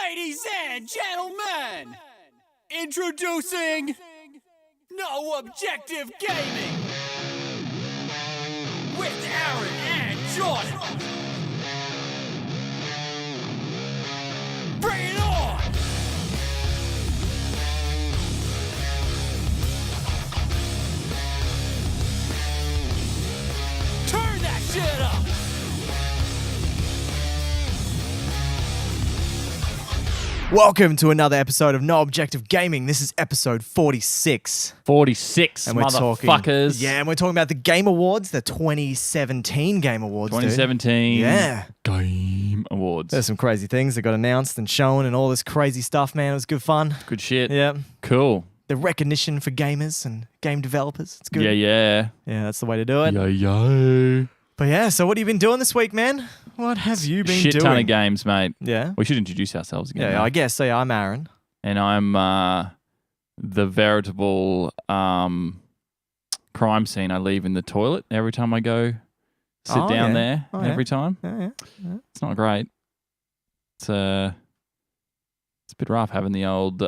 Ladies and gentlemen, introducing No Objective Gaming with Aaron and Jordan. Bring it on! Turn that shit up! Welcome to another episode of No Objective Gaming. This is episode 46. 46, And we're talking, motherfuckers. yeah, and we're talking about the Game Awards, the 2017 Game Awards. 2017 Yeah. Game Awards. There's some crazy things that got announced and shown and all this crazy stuff, man. It was good fun. Good shit. Yeah. Cool. The recognition for gamers and game developers. It's good. Yeah. Yeah, that's the way to do it. Yeah. But yeah, so what have you been doing this week, man? What have you been Shit doing? ton of games, mate. Yeah. We should introduce ourselves again. Yeah, mate. I guess. So yeah, I'm Aaron. And I'm the veritable crime scene. I leave in the toilet every time I go sit Oh, down yeah. there. Oh, yeah. Every time. Yeah. It's not great. It's a bit rough having the old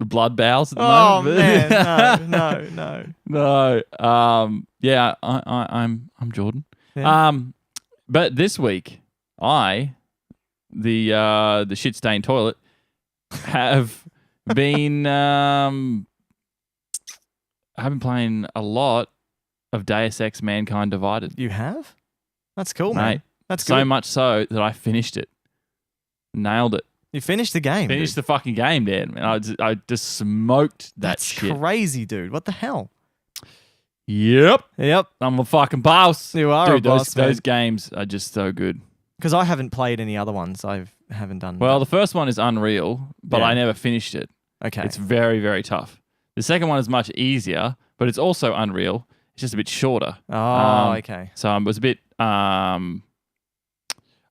blood bowels at the Oh, moment. man. No. Yeah, I'm Jordan. Yeah. But this week, the shit stained toilet, have been I've been playing a lot of Deus Ex: Mankind Divided, You have? That's cool, mate. man. That's So good. much so that I finished it, nailed it, You finished the game. finished dude. the fucking game, man. I just smoked that That's shit. crazy, dude. What the hell? Yep, Yep. I'm a fucking boss. You are Dude, a boss, those games are just so good. Because I haven't played any other ones. I haven't done. Well, the first one is Unreal, but Yeah. I never finished it. okay. It's very, very tough. The second one is much easier, but it's also Unreal. It's just a bit shorter. Oh, okay. So I was a bit. I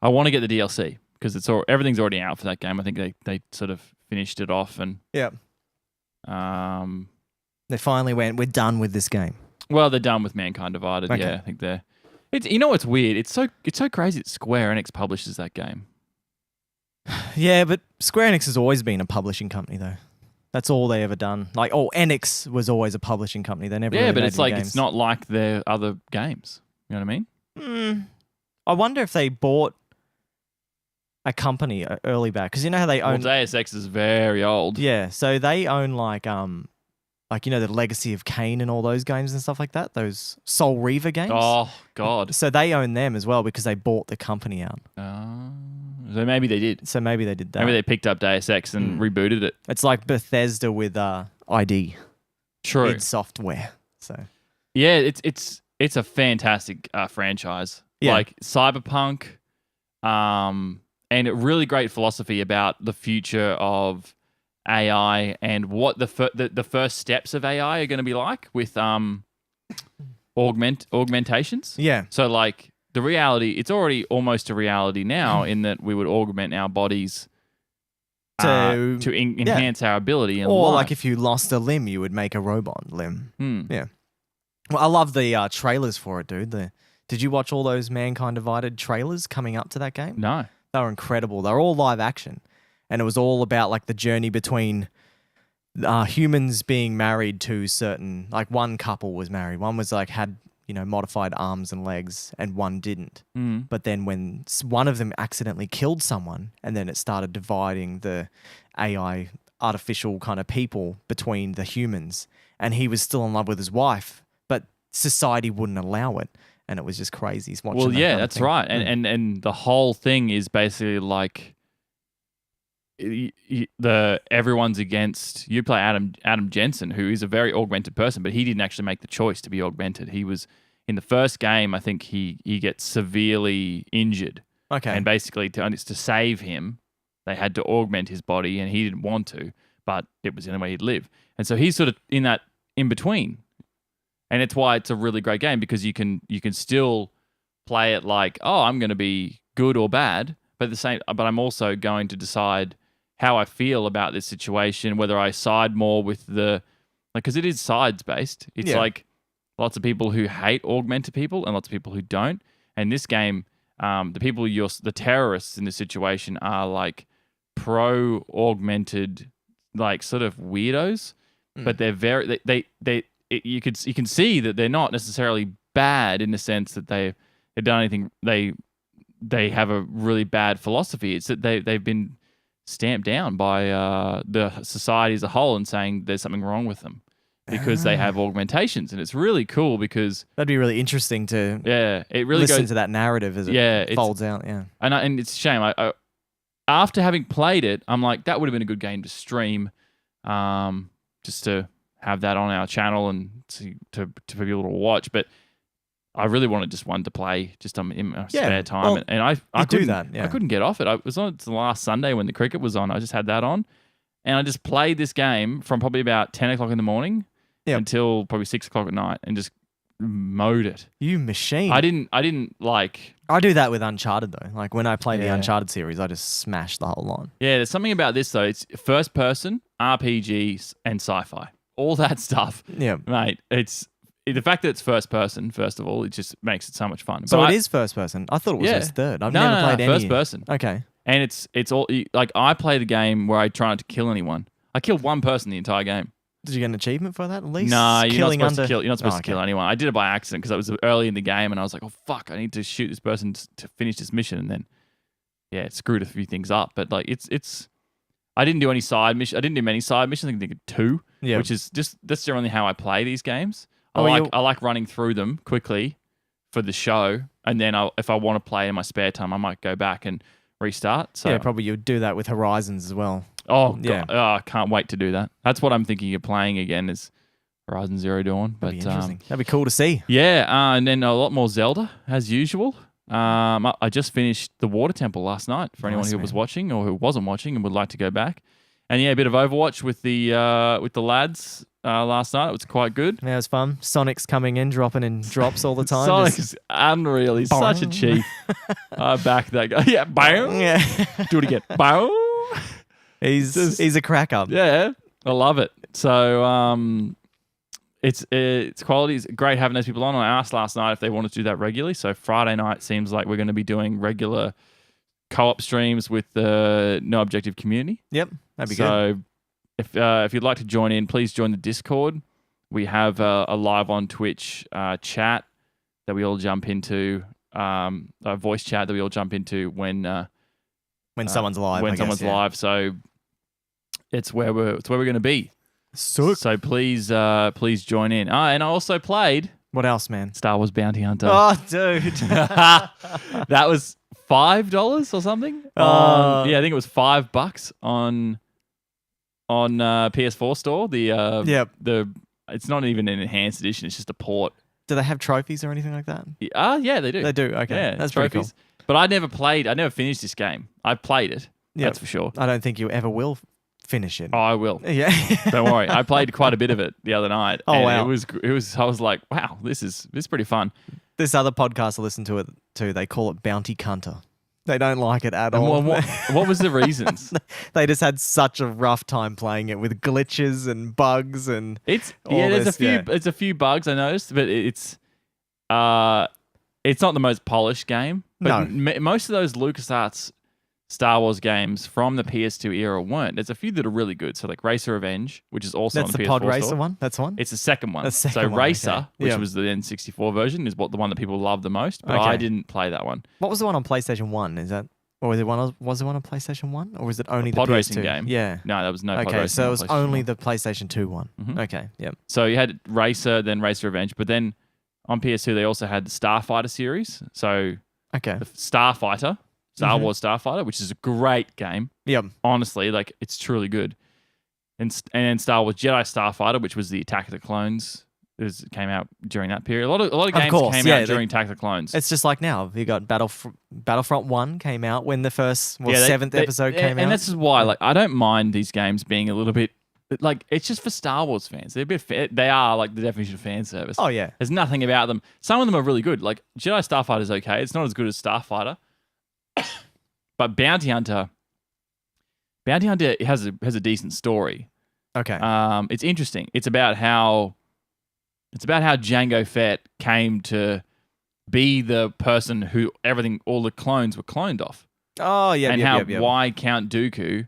want to get the DLC because everything's already out for that game. I think they sort of finished it off, and Yeah. They finally went. We're done with this game. well, they're done with Mankind Divided. Okay. Yeah, I think they're. It's, you know what's weird? It's so crazy that Square Enix publishes that game. Yeah, but Square Enix has always been a publishing company, though. That's all they ever done. Like, Enix was always a publishing company. They never. Yeah, really but made it's any like games. it's not like their other games. You know what I mean? I wonder if they bought a company early back, because you know how they Well, own. Deus Ex is very old. Yeah, so they own like the Legacy of Kain and all those games and stuff like that. Those Soul Reaver games. Oh God. So they own them as well because they bought the company out. So maybe they did. So maybe they did that. Maybe they picked up Deus Ex and rebooted it. It's like Bethesda with ID, True. id Software. So Yeah, it's a fantastic franchise. Yeah. Like Cyberpunk, and a really great philosophy about the future of AI and what the first steps of AI are going to be like with augmentations. yeah, So like the reality, it's already almost a reality now in that we would augment our bodies To- to enhance our ability. In or life. like if you lost a limb, you would make a robot limb. Hmm. Yeah. Well, I love the trailers for it, dude. Did you watch all those Mankind Divided trailers coming up to that game? No. They were incredible. They were all live action, and it was all about like the journey between humans being married to certain. Like one couple was married, one was like had modified arms and legs, and one didn't. Mm. But then when one of them accidentally killed someone, and then it started dividing the AI artificial kind of people between the humans, and he was still in love with his wife, but society wouldn't allow it. And it was just crazy. He's watching. Well, that yeah, kind of that's thing. right. And the whole thing is basically like everyone's against. You play Adam Jensen, who is a very augmented person, but he didn't actually make the choice to be augmented. He was in the first game. I think he gets severely injured, Okay. and basically to save him, they had to augment his body, and he didn't want to, but it was in the way he'd live. And so he's sort of in that in between. And it's why it's a really great game, because you can still play it like, oh, I'm going to be good or bad, but I'm also going to decide how I feel about this situation, whether I side more with because it is sides based. It's Yeah. like lots of people who hate augmented people and lots of people who don't. And this game, the terrorists in this situation are like pro augmented, like sort of weirdos, but they're very you can see that they're not necessarily bad in the sense that they've done anything. They have a really bad philosophy. It's that they've been stamped down by the society as a whole and saying there's something wrong with them because they have augmentations, and it's really cool because That'd be really interesting to it really listen goes to that narrative as it folds out. Yeah. and it's a shame. I after having played it, I'm like, that would have been a good game to stream, just to have that on our channel and to for people to watch. But I really wanted just one to play just in my spare time, well, and I do couldn't that, yeah. I couldn't get off it. I was on the last Sunday when the cricket was on. I just had that on, and I just played this game from probably about 10 o'clock in the morning until probably 6 o'clock at night, and just mowed it. You machine. I didn't like. I do that with Uncharted though. Like when I play the Uncharted series, I just smash the whole lot. Yeah, there's something about this though. It's first person, RPGs, and sci-fi. All that stuff. Yeah. Mate, it's the fact that it's first person, first of all, it just makes it so much fun. So it is first person. I thought it was just third. I've never played any. First person. Okay. And it's all like I played a game where I tried to kill anyone. I killed one person the entire game. Did you get an achievement for that at least? No, you're not supposed under... to kill. You're not supposed to kill anyone. I did it by accident because it was early in the game, and I was like, "Oh fuck, I need to shoot this person to finish this mission." And then, it screwed a few things up. But like, it's. I didn't do any side mission. I didn't do many side missions. I think I did 2, which is that's generally how I play these games. I like running through them quickly for the show, and then if I want to play in my spare time, I might go back and restart. So probably you'd do that with Horizons as well. Oh, God. Oh, I can't wait to do that. That's what I'm thinking of playing again is Horizon Zero Dawn. But That'd be interesting. That'd be cool to see. Yeah, and then a lot more Zelda, as usual. I just finished the Water Temple last night for anyone who was watching or who wasn't watching and would like to go back. And a bit of Overwatch with the lads last night. It was quite good. Yeah, it was fun. Sonic's coming in, dropping in drops all the time. Sonic is unreal. He's such a chief. I back that guy. Yeah, bam. Yeah. Do it again. Bam. He's a cracker. Yeah, I love it. So it's quality. It's great having those people on. I asked last night if they wanted to do that regularly. So Friday night seems like we're going to be doing regular co-op streams with the No Objective community. Yep, that'd be good. So if you'd like to join in, please join the Discord. We have a live on Twitch chat that we all jump into, a voice chat that we all jump into when someone's live. When someone's live. So it's where we're going to be. So please join in. And I also played. What else, man? Star Wars Bounty Hunter. Oh, dude. That was $5 or something. I think it was $5 on PS4 store. It's not even an enhanced edition. It's just a port. Do they have trophies or anything like that? Yeah, they do. They do. Okay, yeah, that's trophies. pretty cool. But I never finished this game. I played it. That's for sure. I don't think you ever will finish it. Oh, I will. Yeah. Don't worry. I played quite a bit of it the other night. Oh, and wow. It was. I was like, wow, this is pretty fun. This other podcast I listen to it too. They call it Bounty Cunter. They don't like it at all. What was the reasons? They just had such a rough time playing it with glitches and bugs and there's a few bugs I noticed, but it's not the most polished game. But most of those LucasArts Star Wars games from the PS2 era weren't. There's a few that are really good. So like Racer Revenge, which is also on the PS4 Pod Racer store. one? That's one? It's the second one. So Racer, which was the N64 version, is the one that people love the most. But I didn't play that one. What was the one on PlayStation 1? Is that... Or was there one on PlayStation 1? Or was it only the pod PS2? racing game? Yeah. No, there was no pod racing. Okay, so it was only 1. the PlayStation 2 one. Mm-hmm. Okay, yep. So you had Racer, then Racer Revenge, but then on PS2 they also had the Starfighter series. So the Starfighter, Star Wars Starfighter, which is a great game. Yep. Honestly, like it's truly good. And Star Wars Jedi Starfighter, which was the Attack of the Clones. It came out during that period. A lot of games came out during Attack of the Clones. It's just like now. You got Battlefront 1 came out when the first 7th episode came out. And this is why like I don't mind these games being a little bit like it's just for Star Wars fans. They're a bit they are like the definition of fan service. Oh yeah. There's nothing about them. Some of them are really good. Like Jedi Starfighter is okay. It's not as good as Starfighter. But Bounty Hunter has a decent story. Okay. It's interesting. It's about how Jango Fett came to be the person who all the clones were cloned off. Oh, yeah, and yeah, how why Count Dooku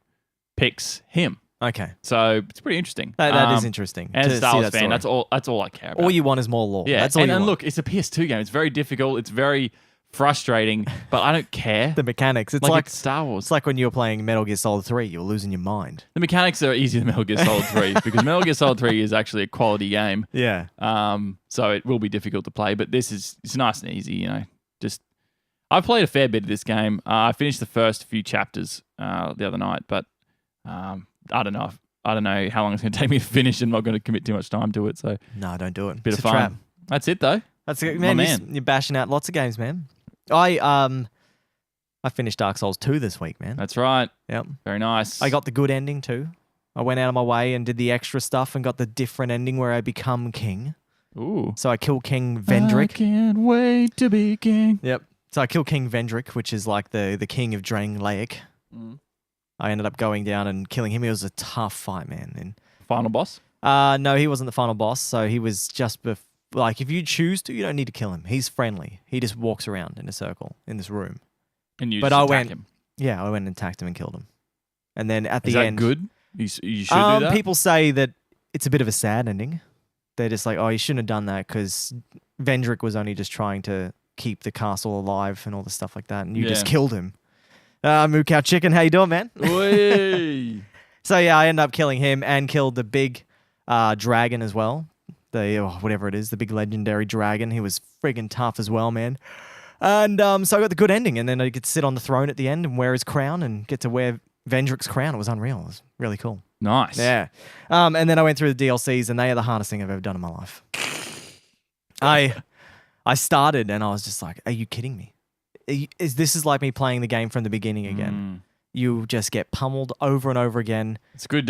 picks him. Okay. So it's pretty interesting. That is interesting. As a to Star see Wars that fan, story. that's all I care about. All you want is more lore. Yeah, That's all you and want. look, it's a PS2 game. It's very difficult. It's very frustrating, but I don't care. The mechanics. It's like like it's Star Wars. it's like when you were playing Metal Gear Solid 3, you were losing your mind. The mechanics are easier than Metal Gear Solid 3 because Metal Gear Solid 3 is actually a quality game. Yeah. So it will be difficult to play, but it's nice and easy, you know. Just I played a fair bit of this game. I finished the first few chapters the other night, but I don't know. I don't know how long it's going to take me to finish. I'm not going to commit too much time to it. So No, don't do it. bit It's of a fun. trap. That's it though. That's it, My man. You're bashing out lots of games, man. I finished Dark Souls 2 this week, man. That's right. Yep. Very nice. I got the good ending too. I went out of my way and did the extra stuff and got the different ending where I become king. Ooh. So I kill King I Vendrick. can't wait to be king. Yep. So I kill King Vendrick, which is like the king of Drang Laic. Mm. I ended up going down and killing him. It was a tough fight, man. And Final boss. no, he wasn't the final boss. So he was just like, if you choose to, you don't need to kill him. He's friendly. He just walks around in a circle in this room. And you But just I attack went- him. Yeah, I went and attacked him and killed him. And then at Is the that end, good? You should do that. people say that it's a bit of a sad ending. They're just like, oh, you shouldn't have done that because Vendrick was only just trying to keep the castle alive and all the stuff like that, and you just Yeah. killed him. Moo Cow Chicken, how you doing, man? Whey. So yeah, I ended up killing him and killed the big dragon as well. Whatever it is, the big legendary dragon. He was friggin' tough as well, man. And so I got the good ending, and then I get to sit on the throne at the end and wear his crown and get to wear Vendrick's crown. It was unreal. It was really cool. Nice. Yeah. And then I went through the DLCs, and they are the hardest thing I've ever done in my life. I started, and I was just like, are you kidding me? This is like me playing the game from the beginning again. You just get pummeled over and over again. It's good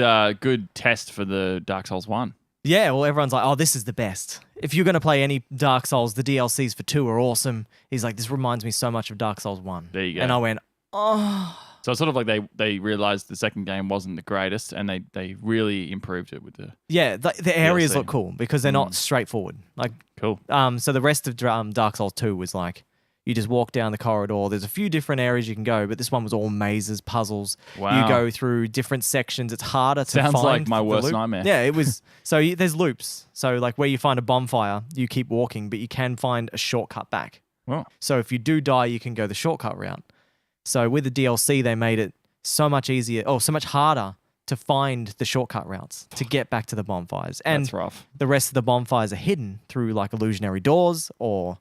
test for the Dark Souls 1. Yeah, well, everyone's like, oh, this is the best. If you're going to play any Dark Souls, the DLCs for 2 are awesome. He's like, this reminds me so much of Dark Souls 1. There you go. And I went, oh. So it's sort of like they realized the second game wasn't the greatest, and they really improved it with the Yeah, the areas DLC. look cool because they're not straightforward. Like, cool. so the rest of Dark Souls 2 was like, you just walk down the corridor. There's a few different areas you can go, but this one was all mazes, puzzles. Wow. You go through different sections. It's harder to Sounds find. like my the worst loop. nightmare. Yeah, it was. So there's loops. So like where you find a bonfire, you keep walking, but you can find a shortcut back. Oh. So if you do die, you can go the shortcut route. So with the DLC, they made it so much easier, so much harder to find the shortcut routes to get back to the bonfires. And That's rough. the rest of the bonfires are hidden through like illusionary doors or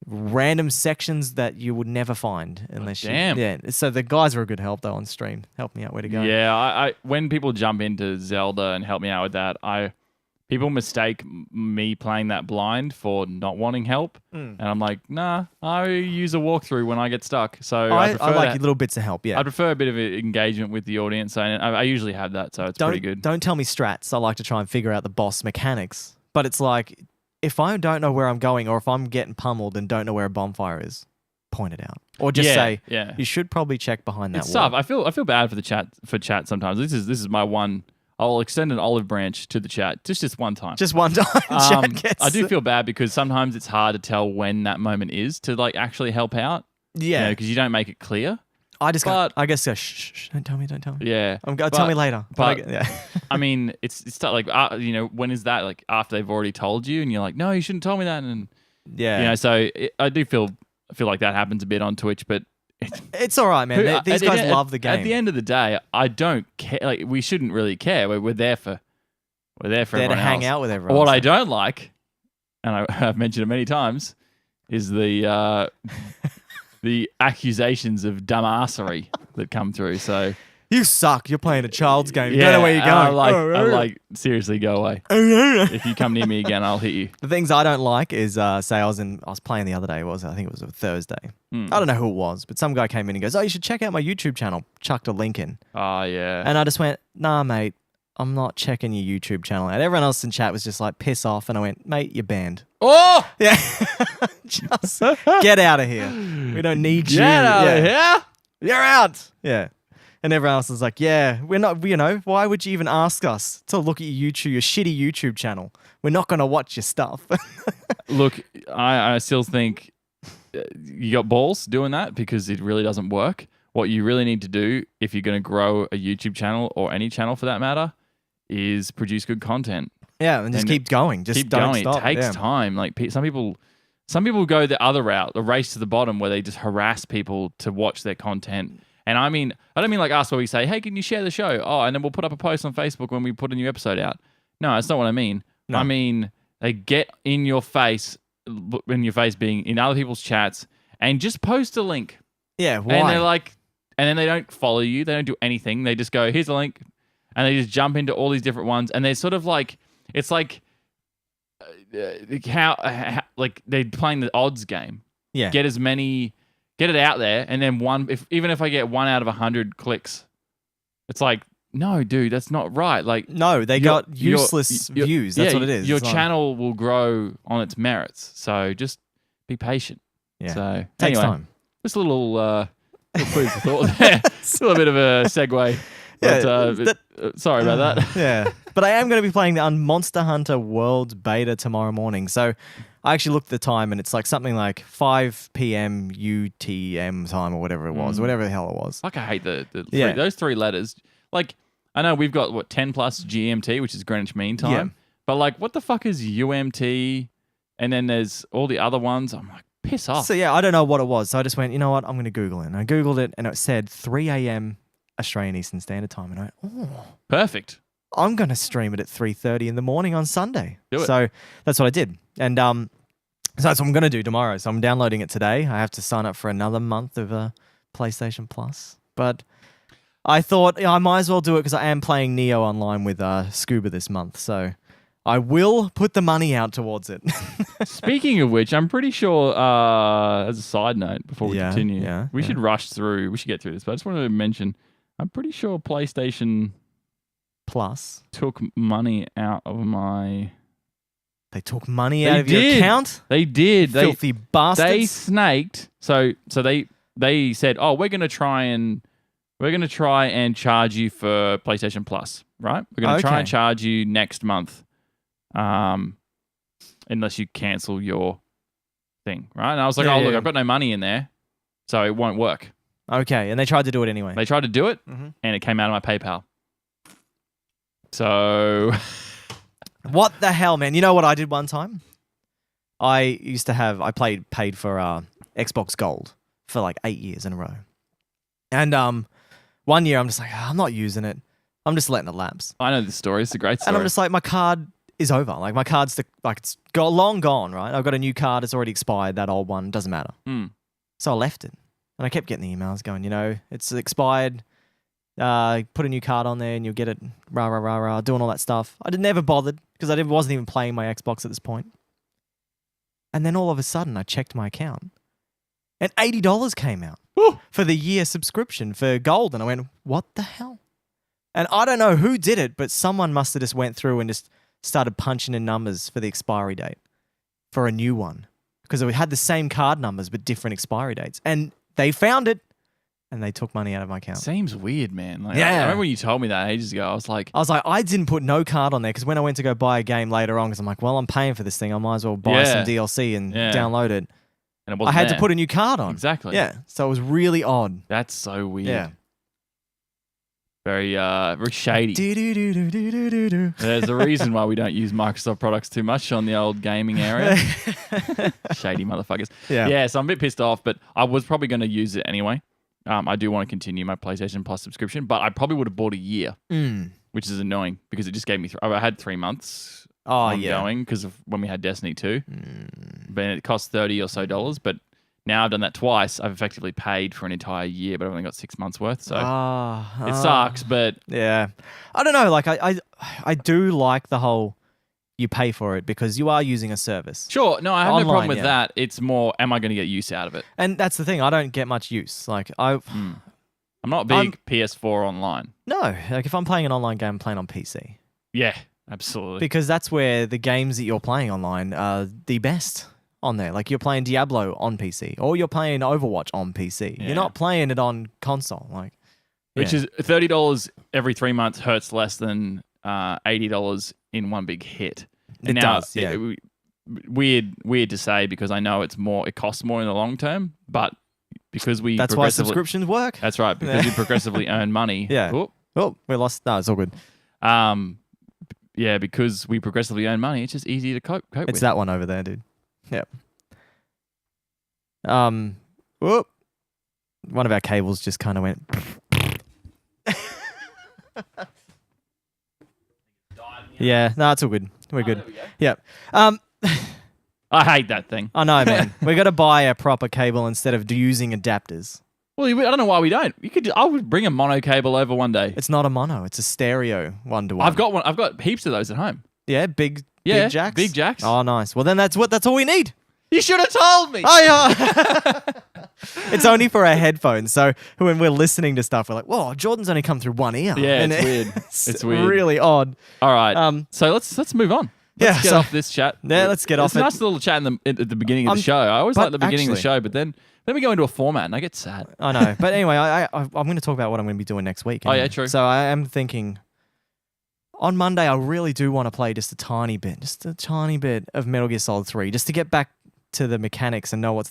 random sections that you would never find unless damn. you. Yeah. So the guys were a good help though on stream. Help me out where to go. Yeah, I when people jump into Zelda and help me out with that, people mistake me playing that blind for not wanting help, and I'm like, nah, I use a walkthrough when I get stuck. So I prefer like that. little bits of help. Yeah. I prefer a bit of engagement with the audience, and I usually have that, so it's pretty good. Don't tell me strats. I like to try and figure out the boss mechanics. But it's like, if I don't know where I'm going or if I'm getting pummeled and don't know where a bonfire is, point it out. Or just say, yeah. you should probably check behind that It's wall. tough. I feel bad for the chat sometimes. This is my one. I'll extend an olive branch to the chat just this one time. Just one time. Chat gets I do feel bad because sometimes it's hard to tell when that moment is to like actually help out. Yeah. Because you don't make it clear. I just But- go, shh, shh, don't tell me. Yeah. Tell me later. but- yeah. I mean, it's like when is that like after they've already told you and you're like, no, you shouldn't tell me that, and Yeah. so I do feel like that happens a bit on Twitch, but It's all right, man. These guys love the game. At the end of the day, I don't care. Like we shouldn't really care. We're there for They're everyone to hang else. out with everyone. What I so- don't like, and I've mentioned it many times, is the the accusations of dumbassery that come through. So You suck. You're playing a child's game. You don't know where you're and going. I'm like, seriously, go away. If you come near me again, I'll hit you. The things I don't like is, say I was playing the other day. I think it was a Thursday. I don't know who it was, but some guy came in and goes, "Oh, you should check out my YouTube channel." Chucked a link in, Oh yeah. and I just went, "Nah, mate, I'm not checking your YouTube channel." And everyone else in chat was just like, "Piss off!" And I went, "Mate, you're banned." Oh, Yeah, just get out of here. We don't need you. get out Yeah. of here! You're out. Yeah. And everyone else is like, yeah, we're not, why would you even ask us to look at your shitty YouTube channel? We're not going to watch your stuff. Look, I still think you got balls doing that because it really doesn't work. What you really need to do if you're going to grow a YouTube channel or any channel for that matter is produce good content. Yeah, and just keep going. Just Keep don't going. stop. It takes Yeah. time. Like some people go the other route, the race to the bottom, where they just harass people to watch their content. And I don't mean like us where we say, "Hey, can you share the show?" Oh, and then we'll put up a post on Facebook when we put a new episode out. No, that's not what I mean. No. I mean they get in your face being in other people's chats, and just post a link. Yeah, why? And they're like, and then they don't follow you. They don't do anything. They just go, "Here's a link," and they just jump into all these different ones. And they're sort of like, it's like how like they're playing the odds game. yeah. Get it out there, and then even if I get 1 out of 100 clicks, it's like, no, dude, that's not right. Like, No, they got useless views. That's what it is. Your It's like- channel will grow on its merits, so just be patient. Yeah. So Takes anyway, time. just a little food for thought there. It's a little bit of a segue. But, sorry about that. Yeah. But I am going to be playing the Monster Hunter World Beta tomorrow morning. So I actually looked at the time and it's like something like 5 p.m. UTM time or whatever it was, whatever the hell it was. Fuck, I hate Yeah. those 3 letters. Like, I know we've got 10 plus GMT, which is Greenwich Mean Time. Yeah. But like, what the fuck is UMT? And then there's all the other ones. I'm like, piss off. So yeah, I don't know what it was. So I just went, you know what? I'm going to Google it. And I Googled it and it said 3 a.m. Australian Eastern Standard Time. And I went, oh, Perfect. I'm going to stream it at 3:30 in the morning on Sunday. Do it. So that's what I did. And so that's what I'm going to do tomorrow. So I'm downloading it today. I have to sign up for another month of PlayStation Plus. But I thought I might as well do it because I am playing Neo online with Scuba this month. So I will put the money out towards it. Speaking of which, I'm pretty sure, as a side note, before we Yeah, continue, yeah, we yeah. should rush through. We should get through this. But I just wanted to mention, I'm pretty sure PlayStation Plus, took money out of my... they took money They out of your did. account. They did. Filthy bastards. They snaked. So they said, "Oh, we're gonna try and charge you for PlayStation Plus, right? We're gonna try Okay. and charge you next month, unless you cancel your thing, right?" And I was like, Yeah, "Oh, look, yeah. I've got no money in there, so it won't work." Okay, and they tried to do it anyway. They tried to do it, Mhm. and it came out of my PayPal. So What the hell, man? You know what I did one time? I paid for Xbox Gold for like 8 years in a row. And one year I'm just like, I'm not using it. I'm just letting it lapse. I know this story. It's a great story. And I'm just like, my card is over. Like my card's it's long gone, right? I've got a new card. It's already expired. That old one doesn't matter. Hmm. So I left it. And I kept getting the emails going, it's expired. Put a new card on there and you'll get it, rah, rah, rah, rah, doing all that stuff. I never bothered because I wasn't even playing my Xbox at this point. And then all of a sudden I checked my account and $80 came out Woo! for the year subscription for Gold. And I went, what the hell? And I don't know who did it, but someone must have just went through and just started punching in numbers for the expiry date for a new one because it had the same card numbers but different expiry dates. And they found it. And they took money out of my account. Seems weird, man. Like, Yeah. I remember when you told me that ages ago. I was like, I didn't put no card on there because when I went to go buy a game later on, because I'm like, well, I'm paying for this thing. I might as well buy Yeah. some DLC and Yeah. download it. and it I wasn't had there. to put a new card on. Exactly. Yeah. So it was really odd. That's so weird. Yeah. Very shady. Do-do-do-do-do-do-do. There's a reason why we don't use Microsoft products too much on the old gaming area. Shady motherfuckers. Yeah. Yeah, so I'm a bit pissed off, but I was probably going to use it anyway. I do want to continue my PlayStation Plus subscription, but I probably would have bought a year, Mm. which is annoying because it just gave me... I had 3 months Oh, yeah. ongoing because of when we had Destiny 2. Mm. But it cost $30 or so, but now I've done that twice. I've effectively paid for an entire year, but I've only got 6 months worth, so it sucks, but Yeah. I don't know. Like, I do like the whole you pay for it because you are using a service. sure, no, I have no problem Online, with yeah. that. It's more, am I going to get use out of it? And that's the thing. I don't get much use. Like, I'm not big PS4 online. no. Like, if I'm playing an online game, I'm playing on PC. Yeah, absolutely. Because that's where the games that you're playing online are the best on there. Like you're playing Diablo on PC or you're playing Overwatch on PC. Yeah. You're not playing it on console. Like, Which yeah. is $30 every 3 months hurts less than $80 in one big hit. It does, yeah. weird to say because I know it costs more in the long term, but because we That's why subscriptions work. That's right, because we progressively earn money. Yeah. Oop. Oh, we lost. No, it's all good. Yeah, because we progressively earn money, it's just easy to cope It's with. that one over there, dude. Yep. Whoop. One of our cables just kind of went. Yeah, no, it's all good. We're good. There we go. Yep. I hate that thing. I know, man. We got to buy a proper cable instead of using adapters. Well, I don't know why we don't. I would bring a mono cable over one day. It's not a mono. It's a stereo one-to-one. I've got one. I've got heaps of those at home. Yeah, big jacks. big jacks. Oh, nice. Well, then that's all we need. You should have told me. Oh, yeah. It's only for our headphones. So when we're listening to stuff, we're like, whoa, Jordan's only come through one ear. Yeah, And it's weird. It's weird. Really odd. All right. So let's move on. Let's get off this chat. Yeah, let's get off It's a it. nice little chat at the beginning of the show. I always but like the beginning of the actually- show, but then we go into a format and I get sad. I know. But anyway, I'm going to talk about what I'm going to be doing next week. Oh, yeah, anyway. true. So I am thinking on Monday, I really do want to play just a tiny bit of Metal Gear Solid 3, just to get back to the mechanics and know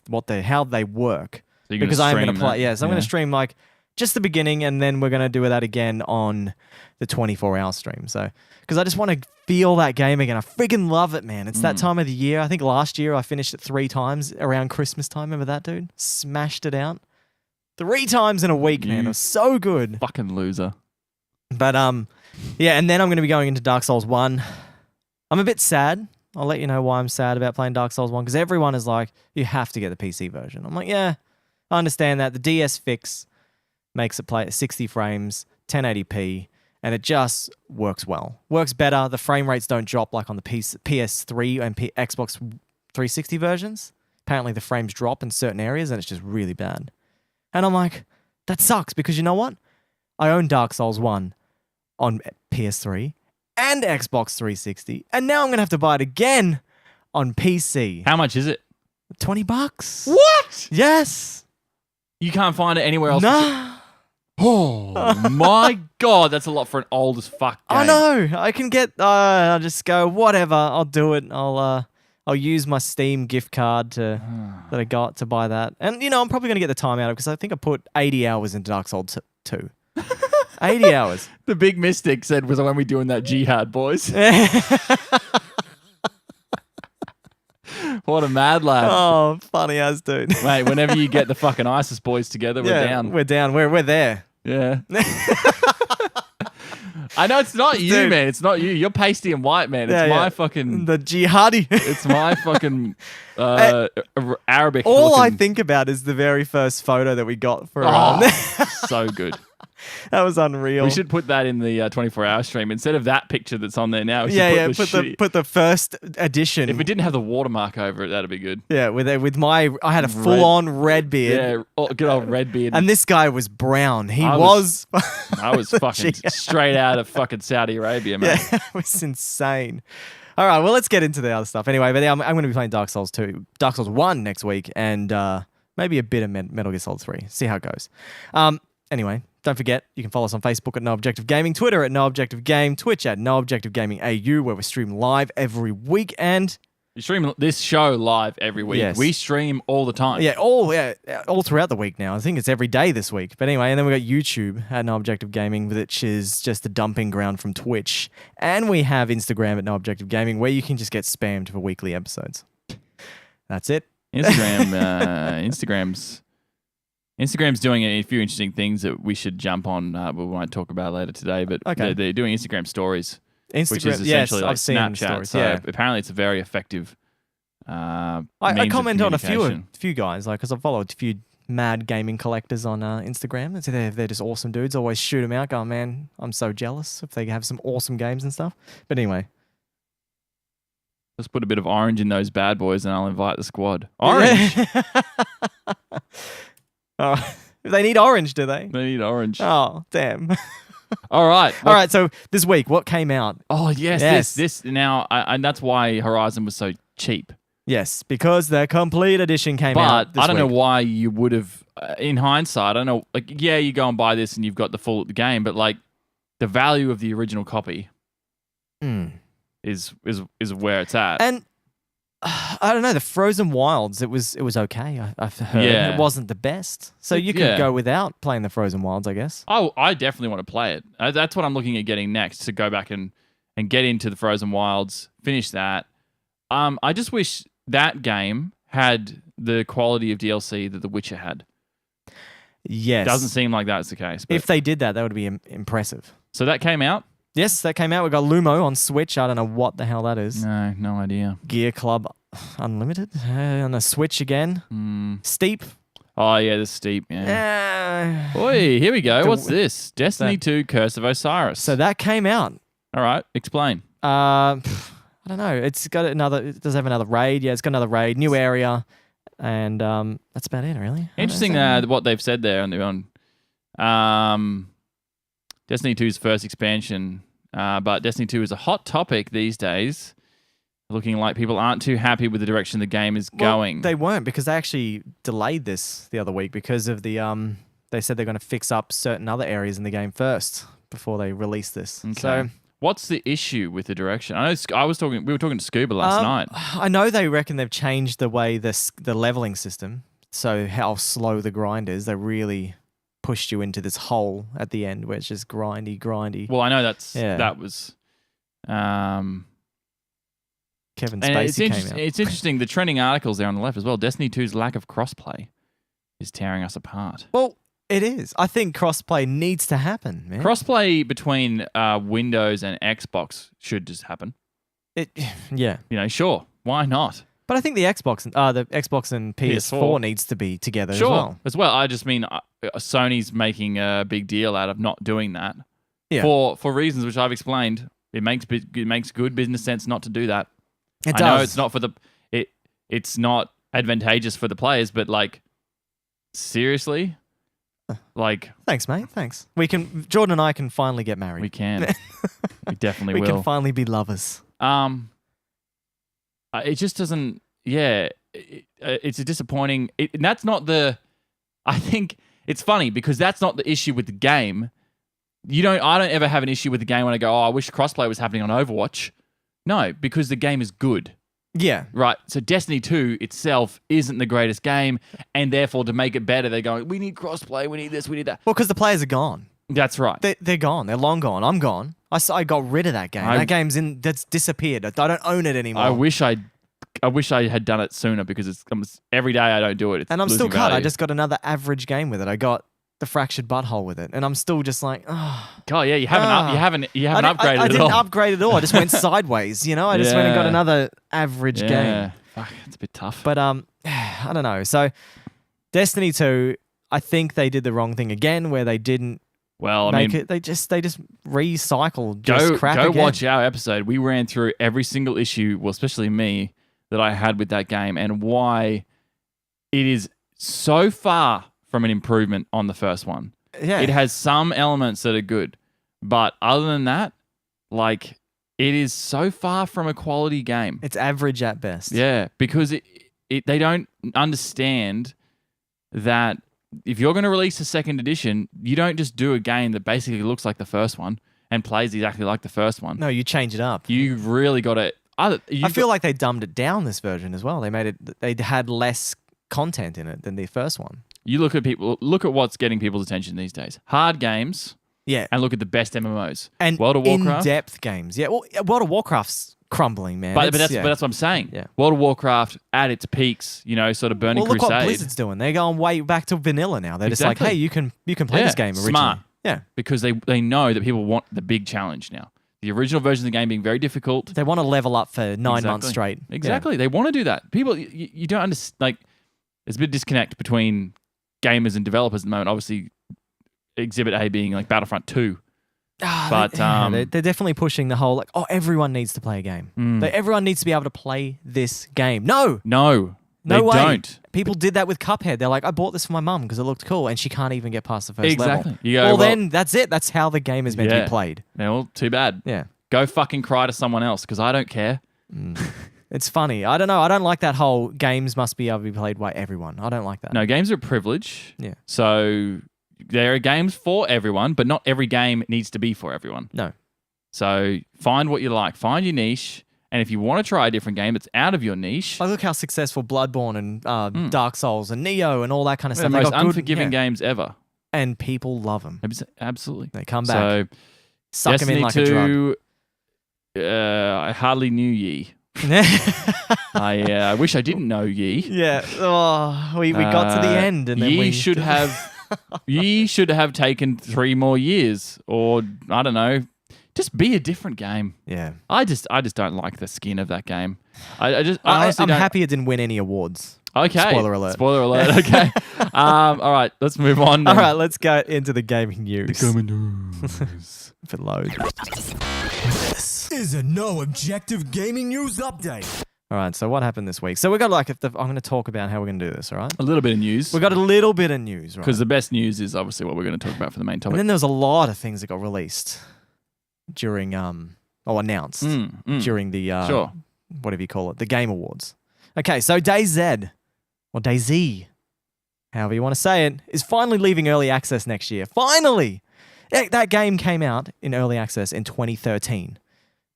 how they work. So you're Because I'm going to stream play, that? so I'm going to stream like just the beginning, and then we're going to do that again on the 24-hour stream. So, because I just want to feel that game again. I freaking love it, man. It's that time of the year. I think last year I finished it 3 times around Christmas time. Remember that, dude? Smashed it out 3 times in a week, man. It You was so good. Fucking loser. But yeah, and then I'm going to be going into Dark Souls 1. I'm a bit sad. I'll let you know why I'm sad about playing Dark Souls 1, because everyone is like, you have to get the PC version. I'm like, yeah, I understand that. The DS fix makes it play at 60 frames, 1080p, and it just works well. Works better. The frame rates don't drop like on the PS3 and Xbox 360 versions. Apparently the frames drop in certain areas and it's just really bad. And I'm like, that sucks, because you know what? I own Dark Souls 1 on PS3 and Xbox 360, and now I'm going to have to buy it again on PC. How much is it? $20. What? Yes. You can't find it anywhere else. Nah. Oh my god, that's a lot for an old as fuck game. I know. I can get. I'll just go. Whatever. I'll do it. I'll use my Steam gift card that I got to buy that. And I'm probably gonna get the time out of it because I think I put 80 hours into Dark Souls 2. 80 hours. The big mystic said was when we doing that jihad, boys. What a mad lad. Oh, funny as dude. Mate, whenever you get the fucking ISIS boys together, we're down. We're down. We're there. Yeah. I know it's not you, Dude. man. It's not you. You're pasty and white, man. It's Yeah, my yeah. fucking. The jihadi. It's my fucking Arabic. All I looking- think about is the very first photo that we got for. Oh, so good. That was unreal. We should put that in the 24-hour stream instead of that picture that's on there now. We should Yeah, put yeah. the shitty- Put the first edition. If we didn't have the watermark over it, that'd be good. Yeah, with my, I had a full on red beard. Yeah, good old red beard. And this guy was brown. He I was. I was fucking straight out of fucking Saudi Arabia, man. Yeah, it was insane. All right, well, let's get into the other stuff. Anyway, but yeah, I'm going to be playing Dark Souls 2, Dark Souls 1 next week, and maybe a bit of Metal Gear Solid 3. See how it goes. Anyway, don't forget, you can follow us on Facebook at No Objective Gaming, Twitter at No Objective Game, Twitch at No Objective Gaming AU, where we stream live every week, and We stream this show live every week. Yes. We stream all the time. all throughout the week now. I think it's every day this week. But anyway, and then we got YouTube at No Objective Gaming, which is just a dumping ground from Twitch. And we have Instagram at No Objective Gaming, where you can just get spammed for weekly episodes. That's it. Instagram's doing a few interesting things that we should jump on. We won't talk about later today, but Okay. they're doing Instagram stories, Instagram, which is yes, essentially like I've seen Snapchat. stories. So Yeah. apparently, it's a very effective. I means of comment on a communication. few guys, like, because I followed a few mad gaming collectors on Instagram. So they're just awesome dudes. Always shoot them out. Go, man, I'm so jealous if they have some awesome games and stuff. But anyway. Let's put a bit of orange in those bad boys, and I'll invite the squad. Orange. Oh, they need orange, do they? They need orange. Oh, damn. All right. All right, so this week, what came out? Oh yes, Yes. this now, and that's why Horizon was so cheap. Yes, because the complete edition came out But this I don't know week. why you would have. In hindsight, I don't know. Like, yeah, you go and buy this, and you've got the full game, but like, the value of the original copy Mm. is where it's at. And I don't know. The Frozen Wilds, it was okay. I've heard Yeah. it wasn't the best, so you can Yeah. go without playing the Frozen Wilds, I guess. Oh, I definitely want to play it. That's what I'm looking at getting next, to go back and get into the Frozen Wilds, finish that. I just wish that game had the quality of DLC that The Witcher had. Yes, Doesn't seem like that's the case. But, if they did that, that would be impressive. so that came out? Yes, that came out. We got Lumo on Switch. I don't know what the hell that is. No idea. Gear Club Unlimited on the Switch again. Steep. Oh, yeah, the Steep, yeah. Uh, Oi, here we go. The- What's this? Destiny 2 Curse of Osiris. so that came out. All right, explain. I don't know. It's got another. It does have another raid. Yeah, it's got another raid, new area, and that's about it, really. Interesting what they've said there on Destiny 2's first expansion, but Destiny 2 is a hot topic these days, looking like people aren't too happy with the direction the game is going. They weren't, because they actually delayed this the other week because of the They said they're going to fix up certain other areas in the game first before they release this. Okay. So What's the issue with the direction? I know we were talking to Scuba last night. I know they reckon they've changed the way the leveling system, so how slow the grind is. They really pushed you into this hole at the end where it's just grindy. Well, I know Yeah. that was. Kevin And Spacey came out. it's interesting. The trending articles there on the left as well. Destiny 2's lack of crossplay is tearing us apart. Well, it is. I think crossplay needs to happen, man. Crossplay between Windows and Xbox should just happen. Yeah. Sure, why not? But I think the Xbox and PS4 PS4 needs to be together Sure, as well. I just mean Sony's making a big deal out of not doing that Yeah. for reasons which I've explained. It makes good business sense not to do that. It I does. know it's not it's not advantageous for the players, but like seriously, like Thanks, mate. Thanks. Jordan and I can finally get married. we can, we definitely We will. can finally be lovers. It just doesn't. Yeah, it's a disappointing. And that's not the. I think it's funny because that's not the issue with the game. I don't ever have an issue with the game when I go, oh, I wish crossplay was happening on Overwatch. No, because the game is good. Yeah. Right. So Destiny 2 itself isn't the greatest game, and therefore to make it better, they're going, we need crossplay, we need this, we need that. Well, because the players are gone. That's right. They're gone. They're long gone. I'm gone. I got rid of that game. That game's that's disappeared. I don't own it anymore. I wish I had done it sooner because it's every day I don't do it. It's and I'm still losing cut. I value. just got another average game with it. I got the fractured butthole with it, and I'm still just like, oh. Oh yeah, you haven't upgraded I at didn't all. upgrade at all. I just went sideways. I just went and got Yeah. another average game. Yeah, fuck, it's a bit tough. But I don't know. So Destiny 2, I think they did the wrong thing again, where they didn't well, I make mean, it. They just recycled just crap go again. watch our episode. We ran through every single issue, well, especially me, that I had with that game, and why it is so far from an improvement on the first one. Yeah, It has some elements that are good, but other than that, like it is so far from a quality game. it's average at best. Yeah, because they don't understand that if you're going to release a second edition, you don't just do a game that basically looks like the first one and plays exactly like the first one. No, you change it up. You've really got to. I feel like they dumbed it down this version as well. They made it. They had less content in it than the first one. You look at what's getting people's attention these days. Hard games, Yeah, and look at the best MMOs. and World of Warcraft. in-depth games. Yeah, well, World of Warcraft's crumbling, man. But It's- that's what I'm saying. Yeah. World of Warcraft at its peaks, sort of Burning well, look Crusade. what Blizzard's doing. They're going way back to vanilla now. They're just Exactly. like, hey, you can play Yeah, this game originally. smart. Yeah, Because they know that people want the big challenge now. The original version of the game being very difficult. they want to level up for 9 months Exactly. straight. Yeah. Exactly. They want to do that. People, you don't understand. Like, there's a bit of disconnect between gamers and developers at the moment. Obviously, Exhibit A being like Battlefront 2. But, they're definitely pushing the whole like, oh, everyone needs to play a game. Everyone needs to be able to play this game. No No, they way. don't. People did that with Cuphead. They're like, I bought this for my mum because it looked cool, and she can't even get past the first Exactly. level. You go, well, well- then that's it. That's how the game is meant to Yeah. be played. Well, too bad. Yeah. Go fucking cry to someone else because I don't care. It's funny. I don't know. I don't like that whole games must be able to be played by everyone. I don't like that. No, games are a privilege. Yeah. So there are games for everyone, but not every game needs to be for everyone. No. So find what you like, find your niche, And if you want to try a different game that's out of your niche, Like, look how successful Bloodborne and Dark Souls and Neo and all that kind of the stuff. They most got good- unforgiving yeah. games ever. And people love them. Absolutely. They come back. So, Suck them Destiny in like a drug. 2, I hardly knew ye. I wish I didn't know ye. Yeah. Oh, we got to the end, and then ye we should have ye should have taken 3 more years, or I don't know, just be a different game. Yeah. I just don't like the skin of that game. I honestly I'm don't. happy it didn't win any awards. Okay. Spoiler alert. Spoiler alert. Okay. All right. Let's move on. All then. right, let's go into the gaming news. If it loads. This is a No Objective Gaming News Update. All right, so what happened this week? So we got I'm going to talk about how we're going to do this, all right? A little bit of news. We got a little bit of news, right? Because the best news is obviously what we're going to talk about for the main And topic. then there was a lot of things that got released during announced during the Sure. whatever you call it, the Game Awards. Okay, so DayZ or DayZ, however you want to say it, is finally leaving early access next year. Finally! That game came out in early access in 2013.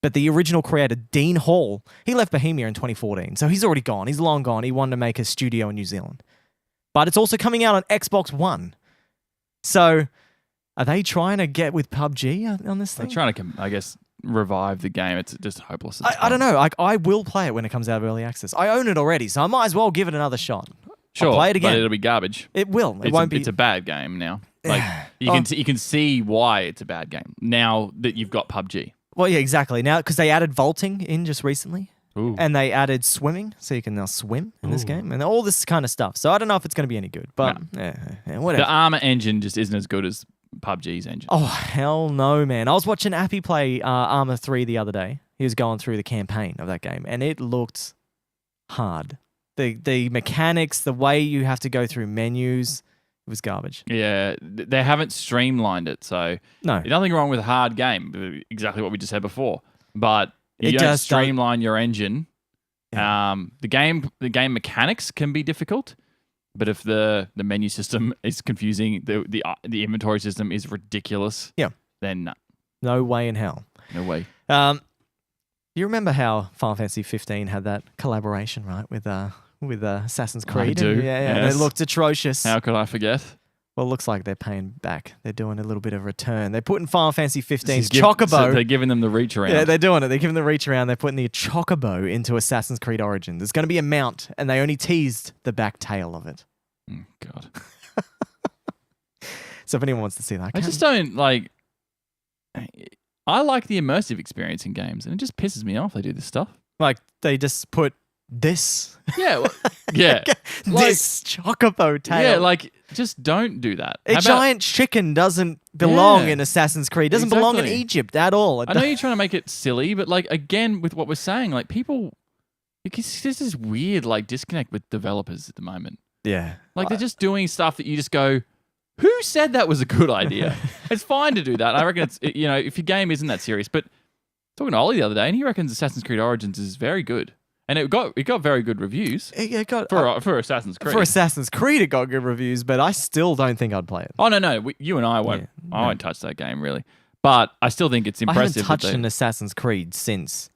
But the original creator, Dean Hall, he left Bohemia in 2014. So he's already gone. He's long gone. He wanted to make a studio in New Zealand. But it's also coming out on Xbox One. So are they trying to get with PUBG on this They're thing? trying to, I guess, revive the game. It's just hopeless. I don't know. Like, I will play it when it comes out of early access. I own it already, so I might as well give it another shot. Sure, I'll play it again. but it'll be garbage. It will. It It's won't be. It's a bad game now. Like you Oh. can see why it's a bad game now that you've got PUBG. Well, yeah, exactly. Now, because they added vaulting in just recently, Ooh. and they added swimming, so you can now swim in this game, and all this kind of stuff. So I don't know if it's going to be any good, but whatever. The Armor engine just isn't as good as PUBG's engine. Oh, hell no, man. I was watching Appy play Armor 3 the other day. He was going through the campaign of that game, and it looked hard. The mechanics, the way you have to go through menus, it was garbage. Yeah, they haven't streamlined it, so No. nothing wrong with a hard game. Exactly what we just said before, but you It don't just don't- streamline your engine. The game mechanics can be difficult, but if the menu system is confusing, the inventory system is ridiculous. Yeah. Then no, No way in hell. no way. You remember how Final Fantasy 15 had that collaboration, right, with Assassin's Creed? do, Yeah, and yes. it looked atrocious. How could I forget? Well, it looks like they're paying back. They're doing a little bit of return. They're putting Final Fantasy 15's So Chocobo. they're giving them the reach around. Yeah, they're doing it. They're giving the reach around. They're putting the Chocobo into Assassin's Creed Origins. It's going to be a mount, and they only teased the back tail of it. Oh, God. So if anyone wants to see that, I just don't like. I like the immersive experience in games, and it just pisses me off they do this stuff. like they just put this, Yeah, yeah, this Chocobo tail. yeah. Like, just don't do that. A How about- giant chicken doesn't belong Yeah. in Assassin's Creed. It doesn't belong in Exactly. Egypt at all. I know you're trying to make it silly, but like again, with what we're saying, like people, there's this weird like disconnect with developers at the moment. Yeah. Like they're just doing stuff that you just go, who said that was a good idea? It's fine to do that. I reckon it's if your game isn't that serious. But talking to Ollie the other day, and he reckons Assassin's Creed Origins is very good, and it got very good reviews It got, for Assassin's Creed. for Assassin's Creed, it got good reviews, but I still don't think I'd play it. Oh no, you and I won't. Yeah, I no. won't touch that game really. But I still think it's I haven't impressive. touched that an Assassin's Creed since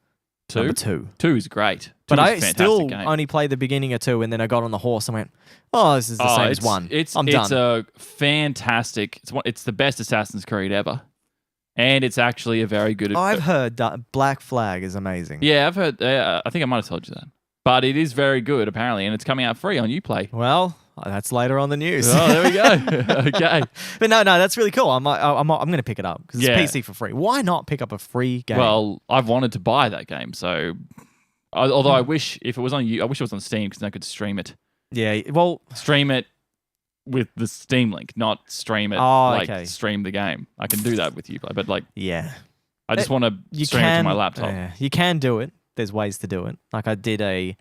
two. number 2. 2 is great. But 2 is a I fantastic still game. only played the beginning of 2, and then I got on the horse and went, "Oh, this is the same as 1. I'm done." It's a fantastic. It's the best Assassin's Creed ever, and it's actually a very good. I've heard that Black Flag is amazing. Yeah, I've heard. I think I might have told you that, but it is very good apparently, and it's coming out free on UPlay. Well, that's later on the news. Oh, there we go. Okay. But no, that's really cool. I'm going to pick it up because Yeah. it's PC for free. Why not pick up a free game? Well, I've wanted to buy that game, so although I wish if it was on I wish it was on Steam because then I could stream it. yeah. Well, Stream it with the Steam link, not stream it okay. stream the game. I can do that with UPlay, but like yeah. I just want to You stream it can to my laptop. You can do it. There's ways to do it. Like I did I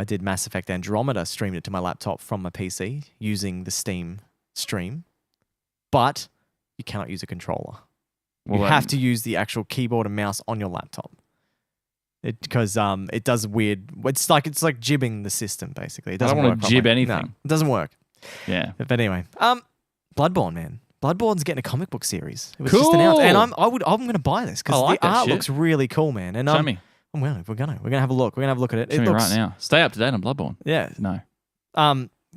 did Mass Effect Andromeda, streamed it to my laptop from my PC using the Steam stream, but you cannot use a controller. Well, You then- have to use the actual keyboard and mouse on your laptop. Because it does weird. It's like jibbing the system basically. It I doesn't don't wanna work properly. jib anything. No, it doesn't work. Yeah. But anyway, Bloodborne, man. Bloodborne's getting a comic book series. It was just announced, and Cool. I'm going to buy this because I like the that art shit. looks really cool, man. And Show me. We're gonna have a look. We're gonna have a look at it. Show It me looks right now. Stay up to date on Bloodborne. Yeah. No.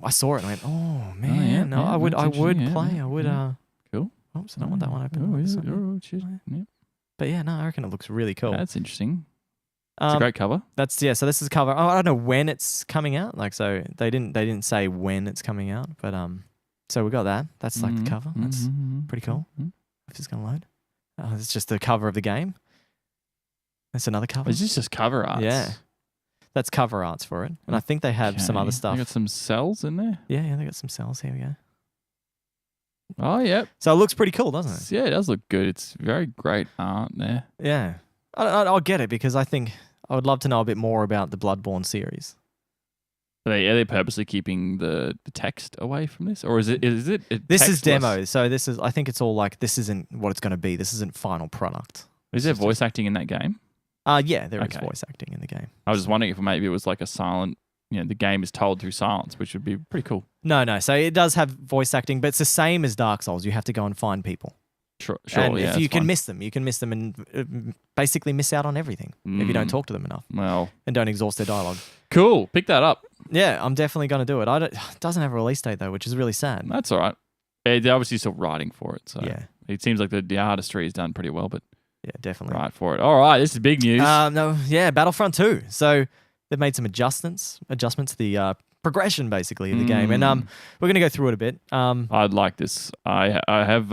I saw it and I went, oh man, no, yeah, I would that's interesting, play. yeah, I would. yeah. Cool. Oops, I don't want that one open. Oh, This yeah. one. Oh, shit. Yeah. But yeah, no, I reckon it looks really cool. That's interesting. It's a great cover. So this is cover. I don't know when it's coming out. Like, so they didn't say when it's coming out, but so we got that. That's like the cover. That's pretty cool. If it's gonna load, it's just the cover of the game. That's another cover. Is this just cover art? Yeah, that's cover arts for it, and I think they have some other stuff. They got some cells in there. Yeah, they got some cells. Here we go. Oh, yep. So it looks pretty cool, doesn't it? Yeah, it does look good. It's very great art there. Yeah, I'll get it because I think I would love to know a bit more about the Bloodborne series. Are they purposely keeping the text away from this, or is it This is textless? demo, so this is. I think it's all like this isn't what it's going to be. This isn't final product. Is there voice acting in that game? Yeah, there is Okay. voice acting in the game. I was just wondering if maybe it was like a silent. The game is told through silence, which would be pretty cool. No. So it does have voice acting, but it's the same as Dark Souls. You have to go and find people. Sure. And Yeah, if you that's can fine. miss them, you can miss them and basically miss out on everything if you don't talk to them enough Well, and don't exhaust their dialogue. cool. Pick that up. Yeah, I'm definitely going to do it. It doesn't have a release date though, which is really sad. That's all right. They're obviously still writing for it, so Yeah, it seems like the artistry is done pretty well. But yeah, definitely. right for it. All right, this is big news. Battlefront 2. So they've made some adjustments to the progression basically of the game, and we're going to go through it a bit. I'd like this. I have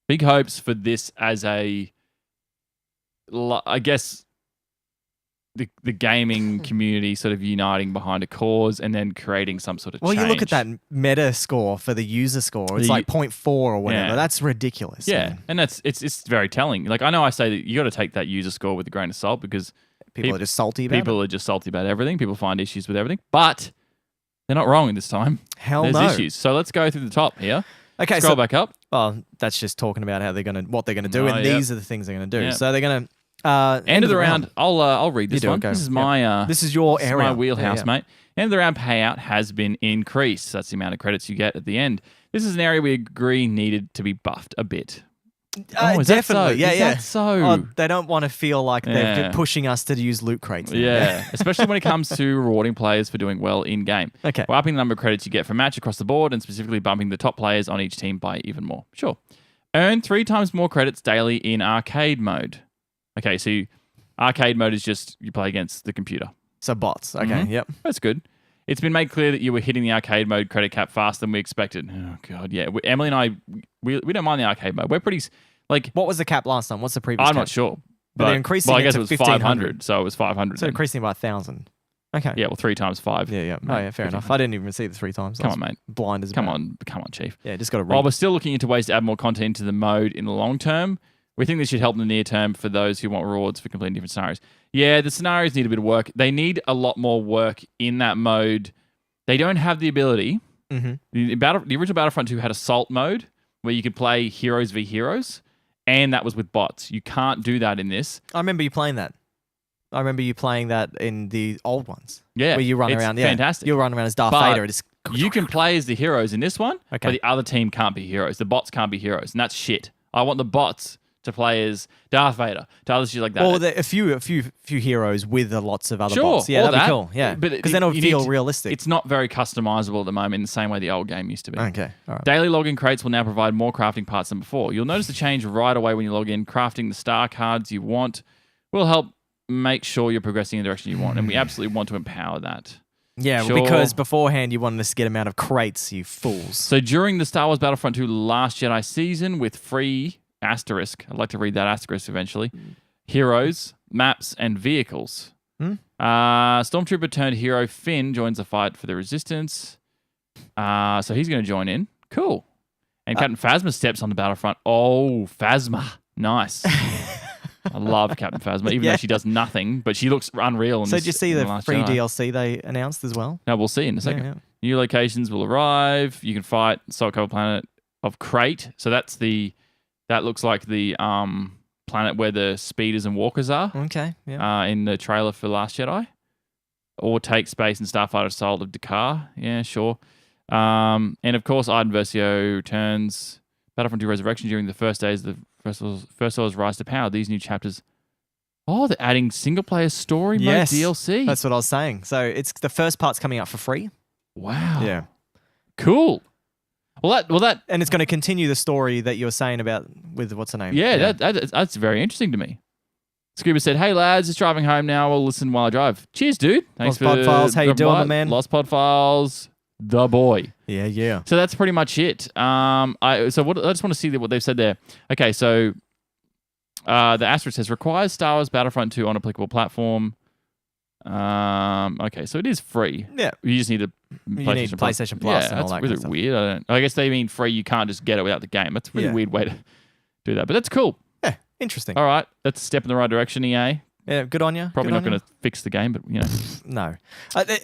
big hopes for this as I guess the gaming community sort of uniting behind a cause and then creating some sort of Well, change. you look at that meta score for the user score. It's like 0.4 or whatever. Yeah. That's ridiculous. Yeah, man. and it's very telling. Like I know I say that you got to take that user score with a grain of salt because People are just salty about people it. are just salty about everything. People find issues with everything, but they're not wrong this time. Hell There's no. issues. So let's go through the top here. Okay, Scroll so back up. well, that's just talking about what they're gonna do, Oh, and yeah. these are the things they're gonna do. Yeah. So they're gonna End of the round. I'll read this You do it, one. go. This is Yep. my This is your this is area. my wheelhouse, Yeah. mate. End of the round payout has been increased. That's the amount of credits you get at the end. This is an area we agree needed to be buffed a bit. Is that so? Definitely. Yeah, Is yeah. that so? Oh, they don't want to feel like they're Yeah. pushing us to use loot crates. now. Yeah, especially when it comes to rewarding players for doing well in game. Okay. We're upping the number of credits you get for match across the board and specifically bumping the top players on each team by even more. Sure. Earn 3 times more credits daily in arcade mode. Okay, so arcade mode is just you play against the computer. So bots. Okay. Mhm. Yep. That's good. It's been made clear that you were hitting the arcade mode credit cap faster than we expected. Oh, God, yeah. Emily and I, we don't mind the arcade mode. We're pretty, like, What was the cap last time? What's the previous? I'm cap? not sure. But they're increasing well, I it guess to it was 1,500. 500, so it was 500. So then. increasing by 1,000. Okay. Yeah, well, 3 times 5. Yeah. Yeah. Mate, Oh yeah. Fair enough. I didn't even see the 3 times. I Come was on, mate. Blind as a Come bat. on, Chief. Yeah. Just got to read. While we're still looking into ways to add more content into the mode in the long term, we think this should help in the near term for those who want rewards for completing different scenarios. Yeah, the scenarios need a bit of work. They need a lot more work in that mode. They don't have the ability. Mhm. The original Battlefront 2 had assault mode where you could play heroes v heroes, and that was with bots. You can't do that in this. I remember you playing that. I remember you playing that in the old ones. Yeah, Where you run it's around. Yeah. fantastic. You run around as Darth But Vader. Just You can play as the heroes in this one, Okay. but the other team can't be heroes. The bots can't be heroes, and that's shit. I want the bots to play as Darth Vader, to other shit like that. Or a few heroes with lots of other Sure, bots. Yeah, all that'd that. be cool. Yeah, But because then it'll you feel need to- realistic. It's not very customizable at the moment in the same way the old game used to be. Okay, all right. Daily login crates will now provide more crafting parts than before. You'll notice the change right away when you log in. Crafting the star cards you want will help make sure you're progressing in the direction you want, and we absolutely want to empower that. Yeah, Sure. because beforehand you wanted us to get them out of crates, you fools. So during the Star Wars Battlefront 2 Last Jedi season with free asterisk, I'd like to read that asterisk eventually, heroes, maps, and vehicles. Stormtrooper turned hero Finn joins the fight for the Resistance. So he's going to join in. Cool. And Captain Phasma steps on the battlefront. Oh, Phasma. Nice. I love Captain Phasma, even Yeah. though she does nothing, but she looks unreal. In So this, did you see in the Last free Jedi. DLC they announced as well? No, we'll see in a second. Yeah. New locations will arrive. You can fight Soul Cover Planet of Crate. So that looks like the planet where the speeders and walkers are Okay, yeah. in the trailer for Last Jedi. Or take space in Starfighter Assault of Dakar. Yeah, sure. And of course, Iden Versio returns Battlefront 2 Resurrection during the first days of the First Order's rise to power. These new chapters Oh, they're adding single player story mode Yes, DLC. That's what I was saying. So it's the first part's coming out for free. Wow. Yeah. Cool. Well, that And it's going to continue the story that you were saying about with what's the name? yeah, that's very interesting to me. Scuba said, "Hey lads, just driving home now. We'll listen while I drive. Cheers, dude. Thanks Lost for Pod Files. How you doing, my man? Lost Pod Files, the boy." Yeah. So that's pretty much it. I just want to see what they've said there. Okay, so the asterisk says requires Star Wars Battlefront 2 on applicable platform. Okay, so it is free. Yeah. You just need a PlayStation need PlayStation Plus Yeah, and all that's that kind really of stuff. weird. I guess they mean free. You can't just get it without the game. That's a really Yeah. weird way to do that, but that's cool. Yeah. Interesting. All right, that's a step in the right direction, EA. Yeah. Good on you. Probably not going to fix the game, but you know. No.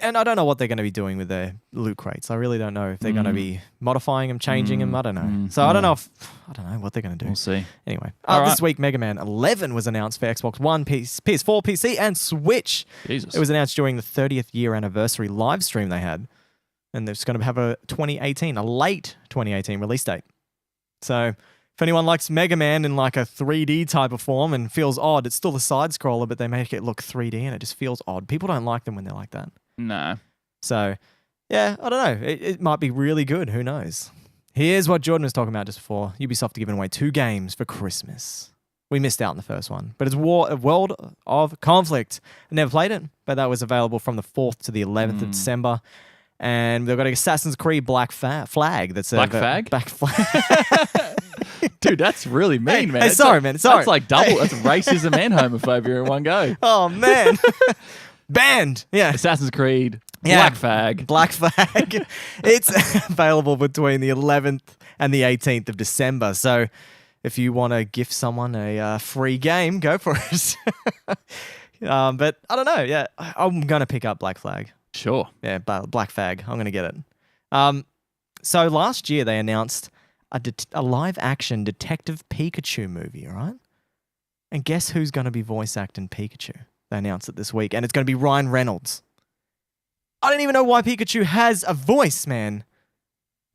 And I don't know what they're going to be doing with their loot crates. I really don't know if they're going to be modifying them, changing them. I don't know. So I don't know what they're going to do. We'll see. Anyway, All this right. week Mega Man 11 was announced for Xbox One, PS4, PC, and Switch. Jesus. It was announced during the 30th year anniversary live stream they had, and it's going to have a late 2018 release date. So if anyone likes Mega Man in like a 3D type of form and feels odd, it's still a side scroller, but they make it look 3D and it just feels odd. People don't like them when they're like that. No. So yeah, I don't know. It might be really good. Who knows? Here's what Jordan was talking about just before. Ubisoft are giving away 2 games for Christmas. We missed out on the first one, but it's World of Conflict. I never played it, but that was available from the 4th to the 11th of December. And they've got an Assassin's Creed Black Flag. That's Black Flag? Black Flag. Dude, that's really mean, man. Hey, It's sorry, like- man. Sorry. That's like double. That's racism and homophobia in one go. Oh man, banned. Yeah, Assassin's Creed, Yeah. Black Flag. Black Flag. It's available between the 11th and the 18th of December. So if you want to gift someone a free game, go for it. But I don't know. Yeah, I'm gonna pick up Black Flag. Sure. Yeah, Black Flag. I'm gonna get it. So last year they announced a live-action Detective Pikachu movie. All right, and guess who's gonna be voice acting Pikachu? They announced it this week, and it's gonna be Ryan Reynolds. I don't even know why Pikachu has a voice, man.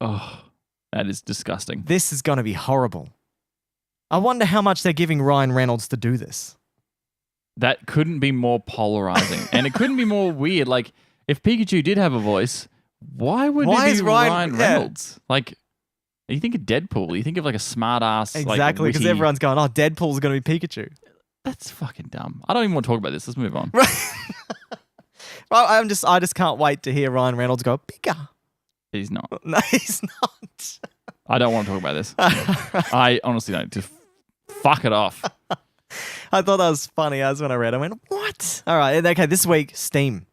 Oh, that is disgusting. This is gonna be horrible. I wonder how much they're giving Ryan Reynolds to do this. That couldn't be more polarizing, and it couldn't be more weird. Like, if Pikachu did have a voice, why would Why it is be Ryan- Ryan yeah. Reynolds? Like, you think of Deadpool, you think of like a smart ass. Exactly, because everyone's going, "Oh, Deadpool's gonna be Pikachu." That's fucking dumb. I don't even want to talk about this. Let's move on. Well, I just can't wait to hear Ryan Reynolds go, "Pika." He's not. No, he's not. I don't want to talk about this. I honestly don't. Just fuck it off. I thought that was funny as when I read it. I went, what? All right. Okay, this week, Steam.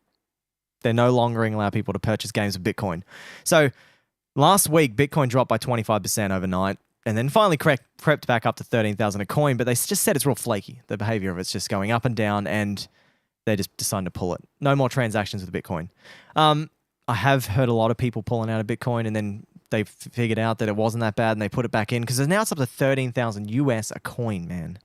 They're no longer allow people to purchase games with Bitcoin. So last week, Bitcoin dropped by 25% overnight and then finally crept back up to 13,000 a coin. But they just said it's real flaky. The behavior of it's just going up and down and they're just deciding to pull it. No more transactions with Bitcoin. I have heard a lot of people pulling out of Bitcoin and then they figured out that it wasn't that bad and they put it back in because now it's up to 13,000 US a coin, man.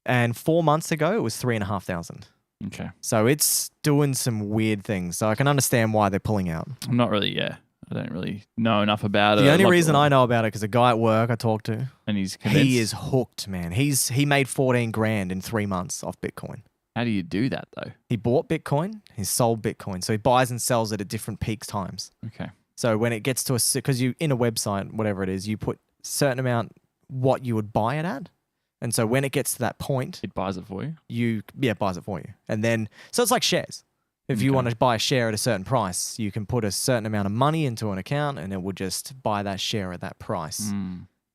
And 4 months ago, it was 3,500. Okay. So it's doing some weird things. So I can understand why they're pulling out. I'm not really, I don't really know enough about it. The only reason I know about it because a guy at work I talked to, and he's convinced. he is hooked, man. He made 14 grand in 3 months off Bitcoin. How do you do that though? He bought Bitcoin, he sold Bitcoin. So he buys and sells it at different peaks times. Okay. So when it gets to because you in a website, whatever it is, you put certain amount what you would buy it at. And so when it gets to that point, It buys it for you. it buys it for you. And then, so it's like shares. If you Okay. want to buy a share at a certain price, you can put a certain amount of money into an account and it will just buy that share at that price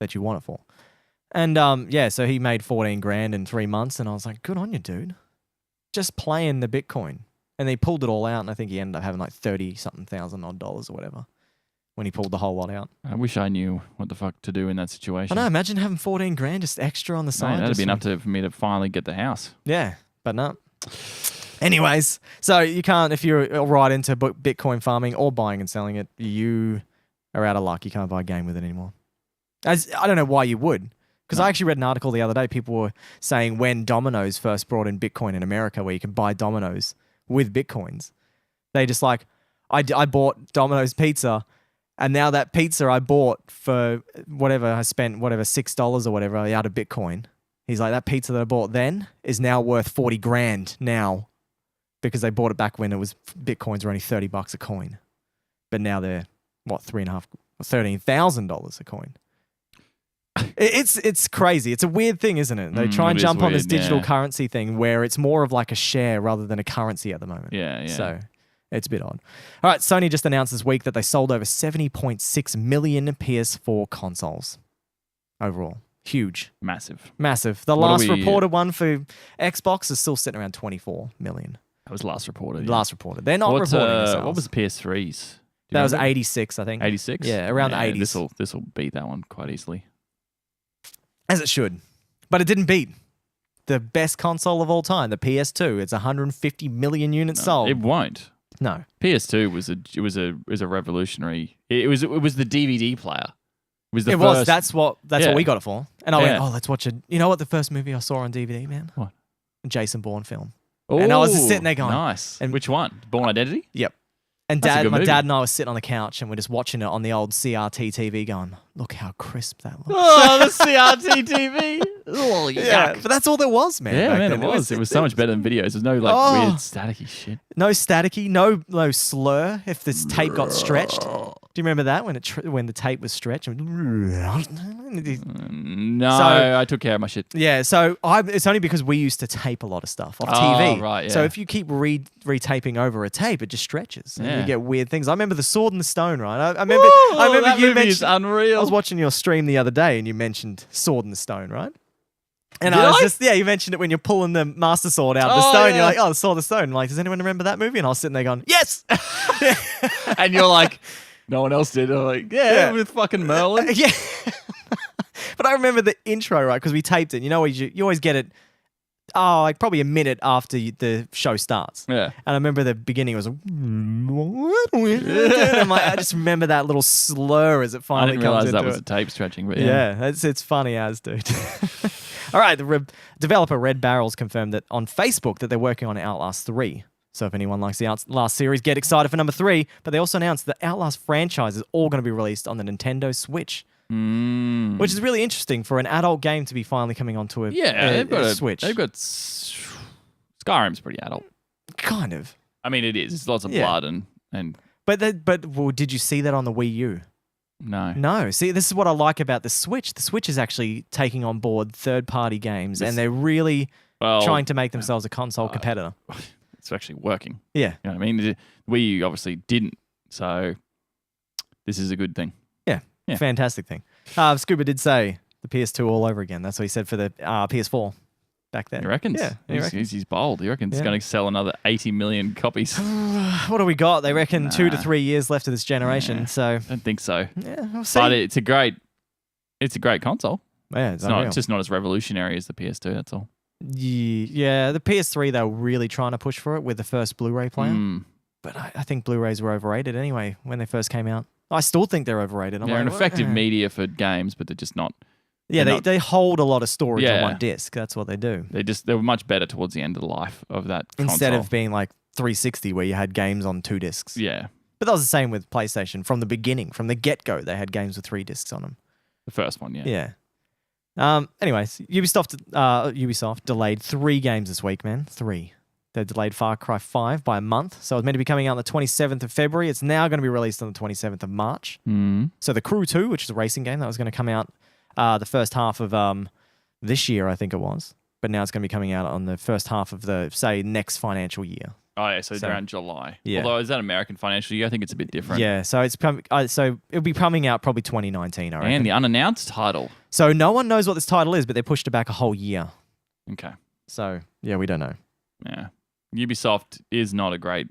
that you want it for. And so he made 14 grand in 3 months and I was like, good on you, dude. Just playing the Bitcoin. And they pulled it all out and I think he ended up having like 30 something thousand odd dollars or whatever when he pulled the whole lot out. I wish I knew what the fuck to do in that I situation. know, imagine having 14 grand just extra on the side. Man, that'd just be enough from- for me to finally get the house. Yeah, but no. Anyways, so you can't, if you're right into Bitcoin farming or buying and selling it, you are out of luck. You can't buy a game with it anymore. I don't know why you would. Because I actually read an article the other day. People were saying when Domino's first brought in Bitcoin in America, where you can buy Domino's with Bitcoins, they just like, I bought Domino's pizza, and now that pizza I bought for whatever, I spent whatever $6 or whatever out of Bitcoin. He's like, that pizza that I bought then is now worth 40 grand now because they bought it back when it was Bitcoins were only $30 a coin. But now they're, what, $13,000 a coin. It's crazy. It's a weird thing, isn't it? They try and it is jump on this weird, digital yeah. currency thing where it's more of like a share rather than a currency at the moment. Yeah. So it's a bit odd. All right, Sony just announced this week that they sold over 70.6 million PS4 consoles overall. Huge. Massive. Massive. The What are last we- reported one for Xbox is still sitting around 24 million. That was last reported. Last reported. They're not What's, reporting the sales. what was the PS3s? Do you That was remember? 86, I think. 86? Yeah, around the 80s. This will beat that one quite easily. As it should. But it didn't beat the best console of all time, the PS2. It's 150 million units sold. It won't. No. PS2 was a revolutionary. It was the DVD player. It was the It first. was. That's what Yeah. we got it for. And I went, Yeah. oh, let's watch it. You know what the first movie I saw on DVD, man? What? A Jason Bourne film. And I was just sitting there going- nice. and- Which one? Born Identity? Yep. And That's a good my movie. dad and I were sitting on the couch and we're just watching it on the old CRT TV going, look how crisp that looks. Oh, the CRT TV. Oh, Yeah, but that's all there was, man. Yeah, back man, then. it was. It was so much better than videos. There's no like Oh. weird staticky shit. No staticky, no slur if this tape got stretched. Do you remember that when when the tape was stretched? No, So- I took care of my shit. Yeah, so it's only because we used to tape a lot of stuff off Oh, TV. right, So yeah. if you keep retaping over a tape, it just stretches. And Yeah. you get weird things. I remember The Sword and the Stone, right? I remember that you movie is mentioned... unreal. I was watching your stream the other day and you mentioned Sword and the Stone, right? And Did I was I? just, you mentioned it when you're pulling the Master Sword out of the Oh, stone. yeah. You're like, oh, the Sword of the Stone. I'm like, does anyone remember that movie? And I was sitting there going, yes! And you're like, no one else did. I'm like, yeah, Yeah. with fucking Merlin. Yeah. But I remember the intro, right? Because we taped it. You know, you always get it, like probably a minute after the show starts. Yeah. And I remember the beginning was like, and I'm like, I just remember that little slur as it I finally didn't comes realize into that was it. a tape stretching, but yeah. Yeah, it's funny as, dude. All right, the developer Red Barrels confirmed that on Facebook that they're working on Outlast 3. So if anyone likes the Outlast series, get excited for number 3. But they also announced the Outlast franchise is all going to be released on the Nintendo Switch, Mm. which is really interesting for an adult game to be finally coming onto a, Yeah, they've got a a Switch. They've got Skyrim's pretty adult. Kind of. I mean, it is. It's lots of Yeah. blood and But well, did you see that on the Wii U? no. No. See, this is what I like about the Switch. The Switch is actually taking on board third-party games, and they're really Well, trying to make themselves a console competitor. it's actually working. Yeah. You know what I mean? The Wii U obviously didn't. So this is a good thing. Yeah. Fantastic thing. Scuba did say the PS2 all over again. That's what he said for the PS4 back then. He reckons. Yeah, he reckons. He's bold. He reckons Yeah. it's going to sell another 80 million copies. What do we got? They reckon 2 to Nah. 3 years left of this generation. Yeah. So, I don't think so. yeah, we'll see. But it's a great console. yeah, It's not just not as revolutionary as the PS2. That's all. Yeah, the PS3, they were really trying to push for it with the first Blu-ray player. Mm. But I think Blu-rays were overrated anyway when they first came out. I still think they're overrated. I'm They're like, an effective "Well, media for games, but they're just not. Yeah, they're not- they hold a lot of storage on Yeah. one disc. That's what they do. They were much better towards the end of the life of that Instead console. of being like 360 where you had games on 2 discs. Yeah, But that was the same with PlayStation from the beginning, from the get-go. They had games with 3 discs on them. the first one. Yeah. Yeah. Anyways, Ubisoft delayed 3 games this week, man. 3. They delayed Far Cry 5 by a month. So it was meant to be coming out on the 27th of February. It's now going to be released on the 27th of March. Mm. So The Crew 2, which is a racing game, that was going to come out the first half of this year, I think it was. But now it's going to be coming out on the first half of the, say, next financial year. Oh yeah, so it's So- around July. Yeah. Although is that American financial year? I think it's a bit different. Yeah, so so it'll be coming out probably 2019, I reckon. And the unannounced title. So no one knows what this title is, but they pushed it back a whole year. Okay. So yeah, we don't know. Yeah. Ubisoft is not a great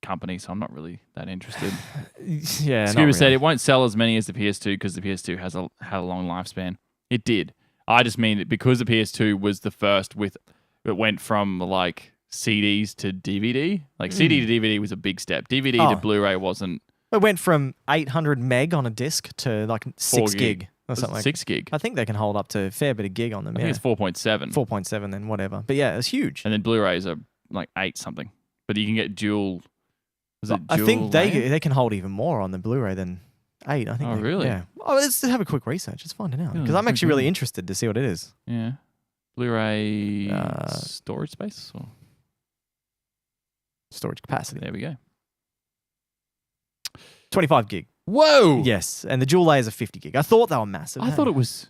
company, so I'm not really that interested. Yeah, Scuba said it won't sell as many as the PS2 because the PS2 had a long lifespan. It did. I just mean that because the PS2 was the first it went from like CDs to DVD. Like CD to DVD was a big step. DVD Oh. to Blu-ray wasn't it went from 800 meg on a disc to like 6 4 gig or was something. it Like 6 gig. I think they can hold up to a fair bit of gig on them. I Yeah, think it's 4.7. 4.7 then whatever. But yeah, it's huge. And then Blu-rays are like 8 something. But you can get dual. Was it I dual think RAM? they can hold even more on the Blu-ray than 8. I think. Oh, really? Yeah. Oh, let's have a quick research. Let's find it out because Yeah, I'm actually really okay. interested to see what it is. Yeah. Blu-ray storage space? Or? Storage capacity. There we go. 25 gig. Whoa! Yes, and the dual layers are 50 gig. I thought they were massive. I thought it was...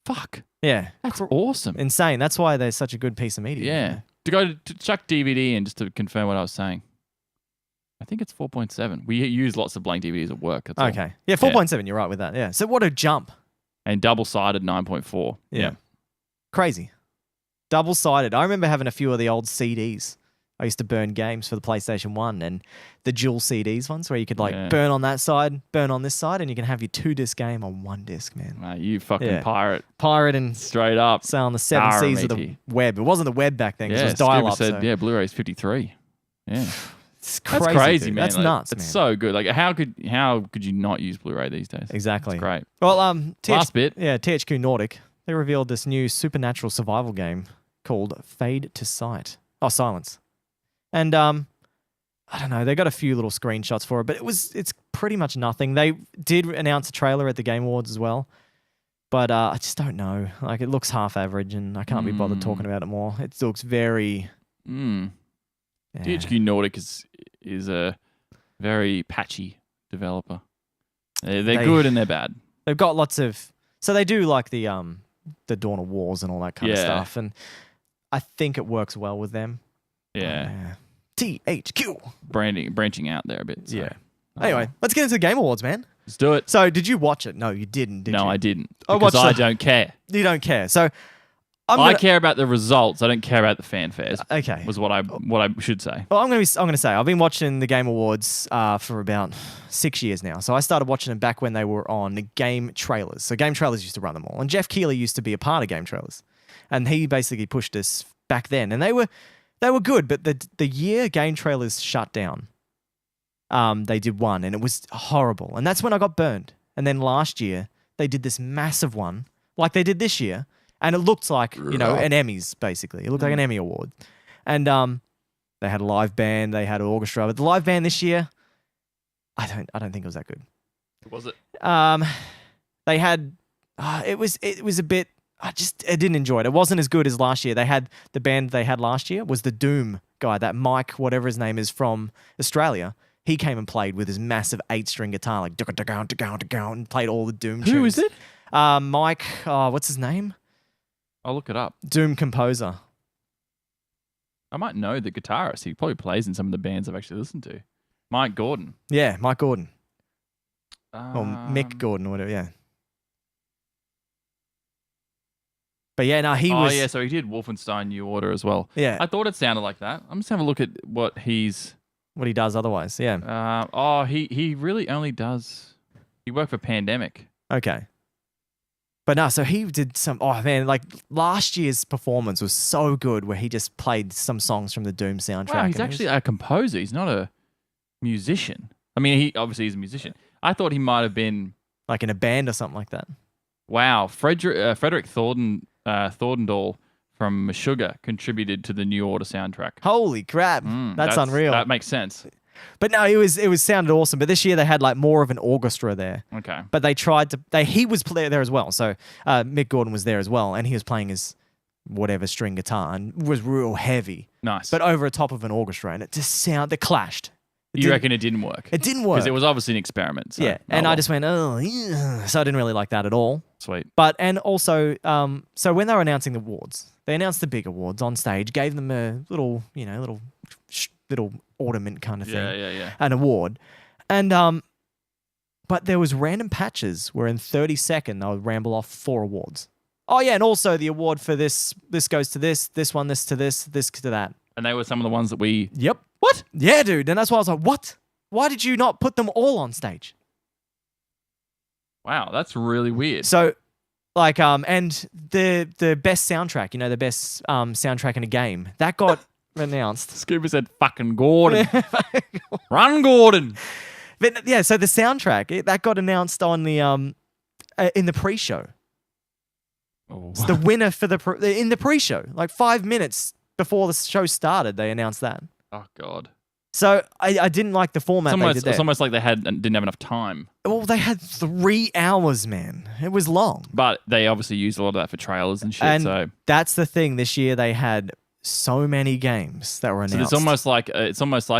Fuck. Yeah. That's awesome. Insane. That's why they're such a good piece of media. Yeah. To go to chuck DVD in just to confirm what I was saying. I think it's 4.7. We use lots of blank DVDs at work. That's all. Okay. Yeah, 4.7. You're right with that. Yeah. So what a jump. And double-sided 9.4. Yeah. Crazy. Double-sided. I remember having a few of the old CDs. I used to burn games for the PlayStation 1 and the dual CDs ones where you could burn on that side, burn on this side, and you can have your 2-disc game on 1 disc, man. You fucking pirate. Pirate and Straight up. sail on the 7 seas of the web. It wasn't the web back then because it was dial-up. Said, yeah, Blu-ray's 53. Yeah. It's crazy, That's crazy, dude. man. That's nuts, It's man. so good. Like, how could you not use Blu-ray these days? Exactly. It's great. Well, Last bit. Yeah, THQ Nordic. They revealed this new supernatural survival game called Fade to Sight. Oh, Silence. And I don't know, they got a few little screenshots for it, but it's pretty much nothing. They did announce a trailer at the Game Awards as well, but I just don't know. Like, it looks half average, and I can't be bothered talking about it more. It looks very. Yeah. THQ Nordic is a very patchy developer. They're good and they're bad. They've got lots of. So they do like the Dawn of Wars and all that kind of stuff, and I think it works well with them. Yeah. THQ. Branching out there a bit. So. Yeah. Anyway, let's get into the Game Awards, man. Let's do it. So, did you watch it? No, you didn't, did you? No, I didn't. I Because watched I the- don't care. You don't care. So, I care about the results. I don't care about the fanfares. Okay. Was what I should say. Well, I'm going to say I've been watching the Game Awards for about 6 years now. So I started watching them back when they were on Game Trailers. So Game Trailers used to run them all, and Jeff Keighley used to be a part of Game Trailers, and he basically pushed us back then, and they were good. But the year Game Trailers shut down, they did one, and it was horrible, and that's when I got burned. And then last year they did this massive one, like they did this year. And it looked like, an Emmys, basically. It looked like an Emmy award. And they had a live band, they had an orchestra. But the live band this year, I don't think it was that good. Was it? They had, it was a bit, I didn't enjoy it. It wasn't as good as last year. They had, the band they had last year was the Doom guy, that Mike, whatever his name is, from Australia. He came and played with his massive 8-string guitar, like, and played all the Doom tunes. Who is it? Mike, what's his name? I'll look it up. Doom composer. I might know the guitarist. He probably plays in some of the bands I've actually listened to. Mike Gordon. Yeah, Mike Gordon. Or Mick Gordon or whatever, yeah. But yeah, no, he was... Oh, yeah, so he did Wolfenstein New Order as well. Yeah. I thought it sounded like that. I'm just having a look at what he's... What he does otherwise, yeah. He really only does... He worked for Pandemic. Okay. But no, so he did some... Oh, man, like last year's performance was so good where he just played some songs from the Doom soundtrack. Wow, he's actually a composer. He's not a musician. I mean, he obviously is a musician. I thought he might have been... Like in a band or something like that. Wow. Frederick Thorndahl from Meshuggah contributed to the New Order soundtrack. Holy crap. That's unreal. That makes sense. But no, it was sounded awesome. But this year they had like more of an orchestra there. Okay. But they tried to... He was there as well. So Mick Gordon was there as well. And he was playing his whatever string guitar and was real heavy. Nice. But over the top of an orchestra. And it just they clashed. You reckon it didn't work? It didn't work. Because it was obviously an experiment. So, yeah. And I just went, oh, yeah. So I didn't really like that at all. Sweet. But, and also, so when they were announcing the awards, they announced the big awards on stage, gave them a little, little ornament kind of thing. Yeah. An award. And, but there was random patches where in 30 seconds they would ramble off 4 awards. Oh, yeah. And also the award for this goes to this one, this to this to that. And they were some of the ones that we... Yep. What? Yeah, dude. And that's why I was like, what? Why did you not put them all on stage? Wow, that's really weird. So, like, and the best soundtrack, the best soundtrack in a game, that got announced. Scuba said, fucking Gordon. Run, Gordon. But yeah, so the soundtrack, that got announced on the in the pre-show. Oh. It's the winner for in the pre-show. Like 5 minutes before the show started, they announced that. Oh, God. So I didn't like the format they did there. It's almost like they didn't have enough time. Well, they had 3 hours, man. It was long. But they obviously used a lot of that for trailers and shit. And So that's the thing. This year they had so many games that were announced. it's almost like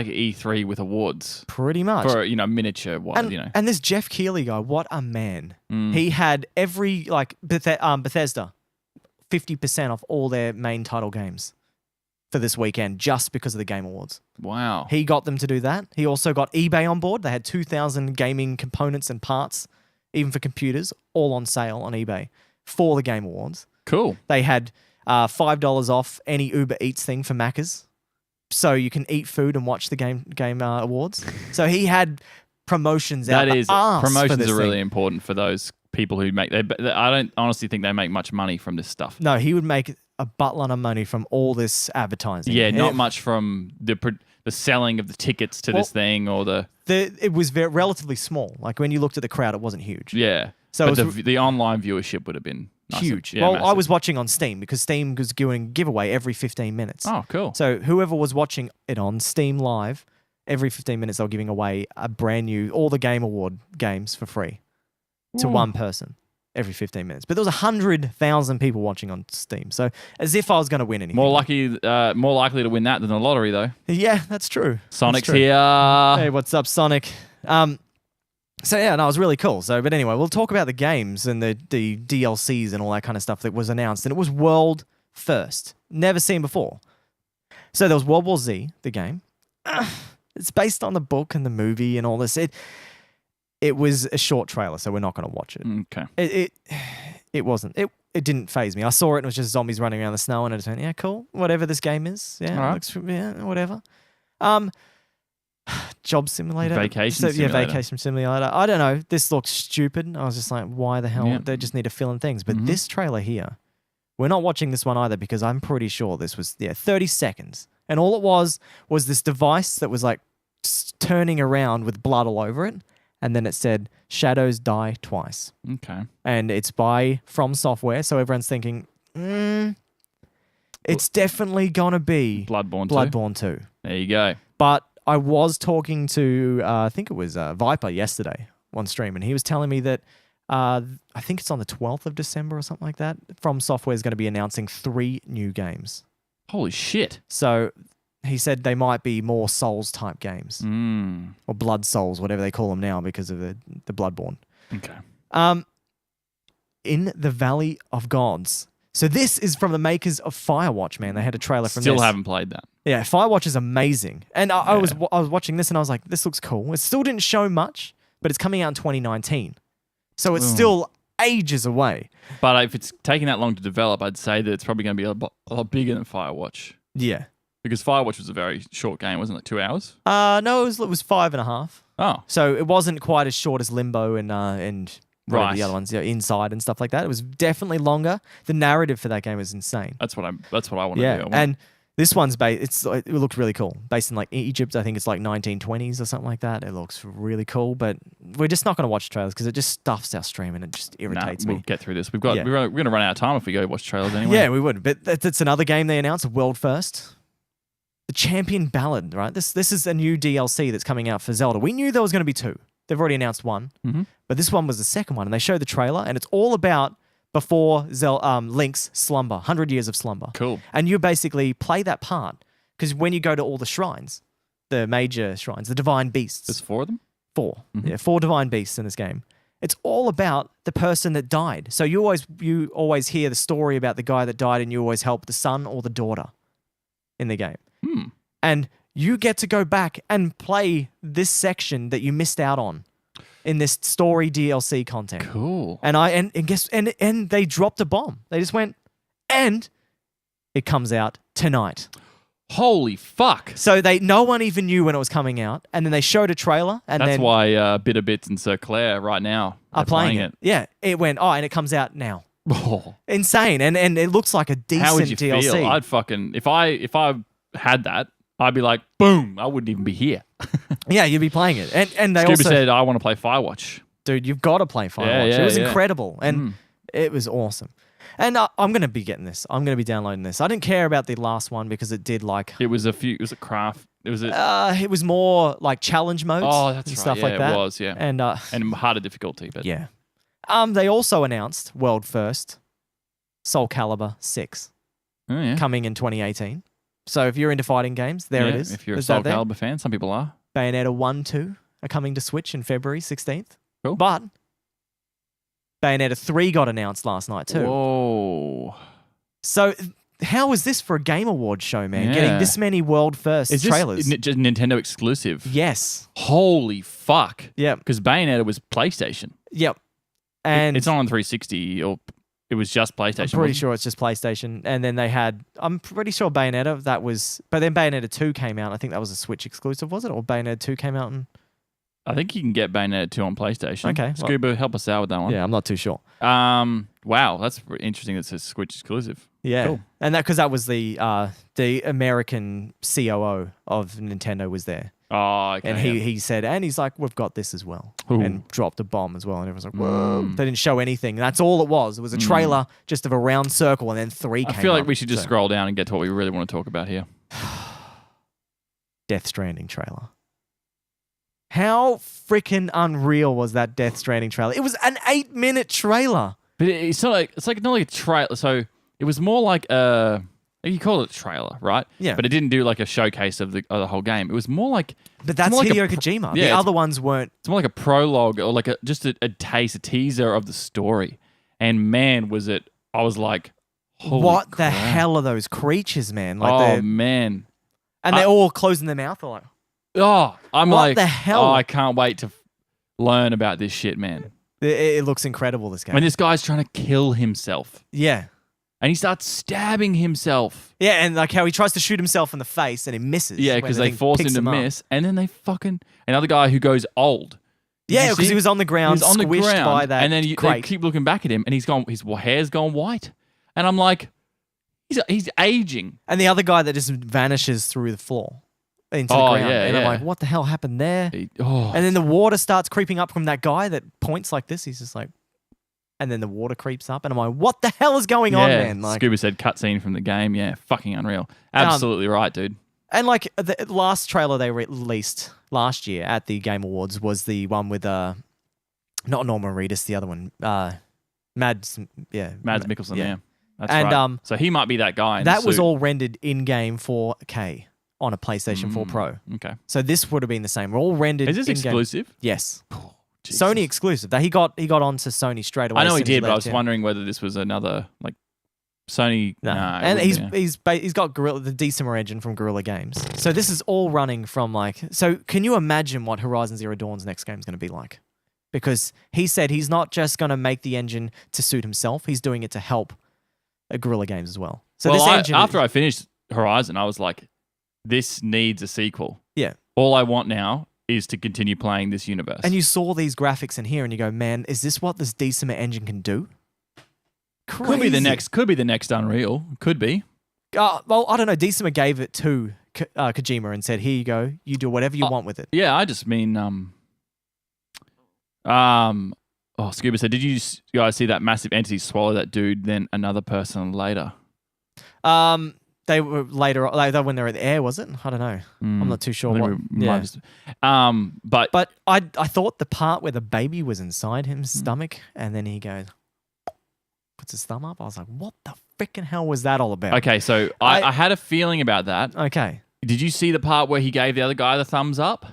E3 with awards pretty much. for miniature one. And this Jeff Keighley guy, what a man. Mm. He had every Bethesda 50% off all their main title games for this weekend just because of the Game Awards. Wow. He got them to do that. He also got eBay on board. They had 2,000 gaming components and parts, even for computers, all on sale on eBay for the Game Awards. Cool. They had $5 off any Uber Eats thing for Macca's, so you can eat food and watch the game awards. So he had promotions out the arse for promotions this are really thing. important for those people who make. I don't honestly think they make much money from this stuff. No, he would make a buttload of money from all this advertising. Yeah, not much from the selling of the tickets to this thing or It was relatively small. Like when you looked at the crowd, it wasn't huge. yeah. So But it was the online viewership would have been nice. huge. Yeah, Well, I massive. was watching on Steam because Steam was doing giveaway every 15 minutes. Oh, cool. So whoever was watching it on Steam Live, every 15 minutes they were giving away a brand new, all the Game Award games for free to Ooh. one person every 15 minutes. But there was 100,000 people watching on Steam. So as if I was going to win anything. More likely to win that than the lottery, though. Yeah, that's true. Sonic's That's true. here. Hey, what's up, Sonic? So yeah, no, it was really cool. So, but anyway, we'll talk about the games and the DLCs and all that kind of stuff that was announced. And it was world first, never seen before. So there was World War Z, the game. It's based on the book and the movie and all this. It was a short trailer, so we're not going to watch it. Okay. It wasn't. It didn't phase me. I saw it and it was just zombies running around the snow, and I just went, yeah, cool. Whatever this game is, yeah, All right. looks, yeah, whatever. Job simulator, Vacation simulator. vacation simulator. I don't know. This looks stupid. I was just like, why the hell? Yeah. They just need to fill in things. But Mhm. this trailer here, we're not watching this one either because I'm pretty sure this was 30 seconds, and all it was this device that was like turning around with blood all over it, and then it said "Shadows die twice," Okay. and it's by From Software. So everyone's thinking, it's definitely gonna be Bloodborne 2. Bloodborne 2. There you go. But I was talking to, I think it was Viper yesterday on stream, and he was telling me that I think it's on the 12th of December or something like that. From Software is going to be announcing 3 new games. Holy shit. So he said they might be more Souls type games or Blood Souls, whatever they call them now because of the Bloodborne. Okay. In the Valley of Gods. So this is from the makers of Firewatch, man. They had a trailer from Still this. haven't played that. Yeah, Firewatch is amazing. And I was watching this and I was like, this looks cool. It still didn't show much, but it's coming out in 2019. So it's still ages away. But if it's taking that long to develop, I'd say that it's probably going to be a lot bigger than Firewatch. Yeah. Because Firewatch was a very short game, wasn't it? 2 hours? No, it was 5.5. Oh. So it wasn't quite as short as Limbo and whatever Right. the other ones, Inside and stuff like that. It was definitely longer. The narrative for that game was insane. That's what I want to Yeah, do. and this one's it looked really cool. Based in like Egypt, I think it's like 1920s or something like that. It looks really cool, but we're just not going to watch trailers because it just stuffs our stream and it just irritates we'll me. get through this. Yeah. We're going to run out of time if we go watch trailers anyway. Yeah, we would. But that's another game they announced, a world first. The Champion Ballad, right? This is a new DLC that's coming out for Zelda. We knew there was going to be 2. They've already announced 1, but this one was the second one, and they showed the trailer, and it's all about before Link's slumber, 100 years of slumber. Cool. And you basically play that part because when you go to all the shrines, the major shrines, the divine beasts. There's 4 of them? 4. Yeah, 4 divine beasts in this game. It's all about the person that died. So you always hear the story about the guy that died, and you always help the son or the daughter in the game. And you get to go back and play this section that you missed out on in this story DLC content. Cool. And they dropped a bomb. They just went, and it comes out tonight. Holy fuck. So no one even knew when it was coming out, and then they showed a trailer, and That's then why Bitter Bits and Sir Claire right now are playing it. Yeah, it went. And it comes out now. Oh. Insane, and it looks like a decent How would you DLC. feel? I'd fucking if I had that, I'd be like, boom! I wouldn't even be here. Yeah, you'd be playing it, and they Scuba also said, I want to play Firewatch. dude, you've got to play Firewatch. Yeah, it was yeah. incredible, and it was awesome. And I'm going to be getting this. I'm going to be downloading this. I didn't care about the last one because it did like... It was a craft Was it? It was more like challenge modes. Oh, that's and right. stuff Yeah, like that. it was. Yeah, And and harder difficulty. But yeah. They also announced world first Soul Calibur 6 Oh, yeah. coming in 2018. So if you're into fighting games, there it Yeah, is. If you're a There's Soul that there. Calibur fan, some people are. Bayonetta 1, 2 are coming to Switch in February 16th. Cool. But Bayonetta 3 got announced last night too. Whoa. So how is this for a Game Awards show, man? Yeah. Getting this many world first Is this trailers. just Nintendo exclusive? Yes. Holy fuck. Yep. Because Bayonetta was PlayStation. Yep. And It's not on 360 or it was just PlayStation. I'm pretty sure it's just PlayStation. And then they had, I'm pretty sure Bayonetta, but then Bayonetta 2 came out. I think that was a Switch exclusive, was it? Or Bayonetta 2 came out and I think you can get Bayonetta 2 on PlayStation. Okay, well- Scuba, help us out with that one. yeah, I'm not too sure. Wow, that's interesting. It's a Switch exclusive. Yeah. Cool. And that, because that was the American COO of Nintendo was there. Oh, okay. And he said, and he's like, we've got this as well. Ooh. And dropped a bomb as well. And everyone's like, whoa. They didn't show anything. That's all it was. It was a trailer just of a round circle and then 3 I came feel like up. we should just So, scroll down and get to what we really want to talk about here. Death Stranding trailer. How freaking unreal was that Death Stranding trailer? It was an 8-minute trailer. But it's not like not like a trailer. So it was more like you call it a trailer, right? Yeah. But it didn't do like a showcase of the whole game. It was more like But that's more like a Hideo pro- Kojima. Yeah, The it's- other ones weren't. it's more like a prologue or like just a taste, a teaser of the story. And man, was it! I was like, holy What the crap. hell are those creatures, man? Like Oh they're, man! and they're all closing their mouth. They're like, Oh, I'm What like, the hell? Oh, I can't wait to learn about this shit, man. it looks incredible, this game. When this guy's trying to kill himself Yeah. and he starts stabbing himself. Yeah, and like how he tries to shoot himself in the face and he misses. Yeah, when because the they thing force him picks to up. miss, and then they fucking another guy who goes old. Did Yeah, you because see? he was on the ground, He's on the squished ground, by that and then they crate. keep looking back at him, and his hair's gone white, and I'm like, he's aging. And the other guy that just vanishes through the floor into Oh, the ground. yeah, and I'm yeah. like, what the hell happened there? Oh, And then the water starts creeping up from that guy that points like this. He's just like, and then the water creeps up, and I'm like, what the hell is going on, man? Like, Scuba said cutscene from the game. Yeah, fucking unreal. Absolutely right, dude. and like the last trailer they released last year at the Game Awards was the one with not Norman Reedus, the other one, Mads Mikkelsen. Yeah, that's And, right. So he might be that guy. In that the was suit. all rendered in game 4K on a PlayStation 4 Pro. Okay. So this would have been the same. We're all rendered. Is this in-game. exclusive? Yes, Jesus. Sony exclusive. That he got onto Sony straight away. I know as he soon as did, but I left, was yeah. wondering whether this was another like Sony. No. Nah, it And wouldn't be. he's got the Decima engine from Guerrilla Games. So this is all running from like. So can you imagine what Horizon Zero Dawn's next game is going to be like? Because he said he's not just going to make the engine to suit himself. He's doing it to help Guerrilla Games as well. So well, this engine. after I finished Horizon, I was like, this needs a sequel. Yeah. All I want now is to continue playing this universe. And you saw these graphics in here, and you go, "Man, is this what this Decima engine can do?" could be the Crazy. next Unreal. Could be. Well, I don't know. Decima gave it to Kojima and said, "Here you go. You do whatever you want with it." Yeah, I just mean Oh, Scuba said, did you guys see that massive entity swallow that dude, then another person later? They were later, like when they were in the air, was it? I don't know. I'm not too sure I think what. we might Yeah. have just- But I thought the part where the baby was inside his stomach, and then he goes, puts his thumb up. I was like, what the freaking hell was that all about? okay, so I had a feeling about that. Okay. Did you see the part where he gave the other guy the thumbs up?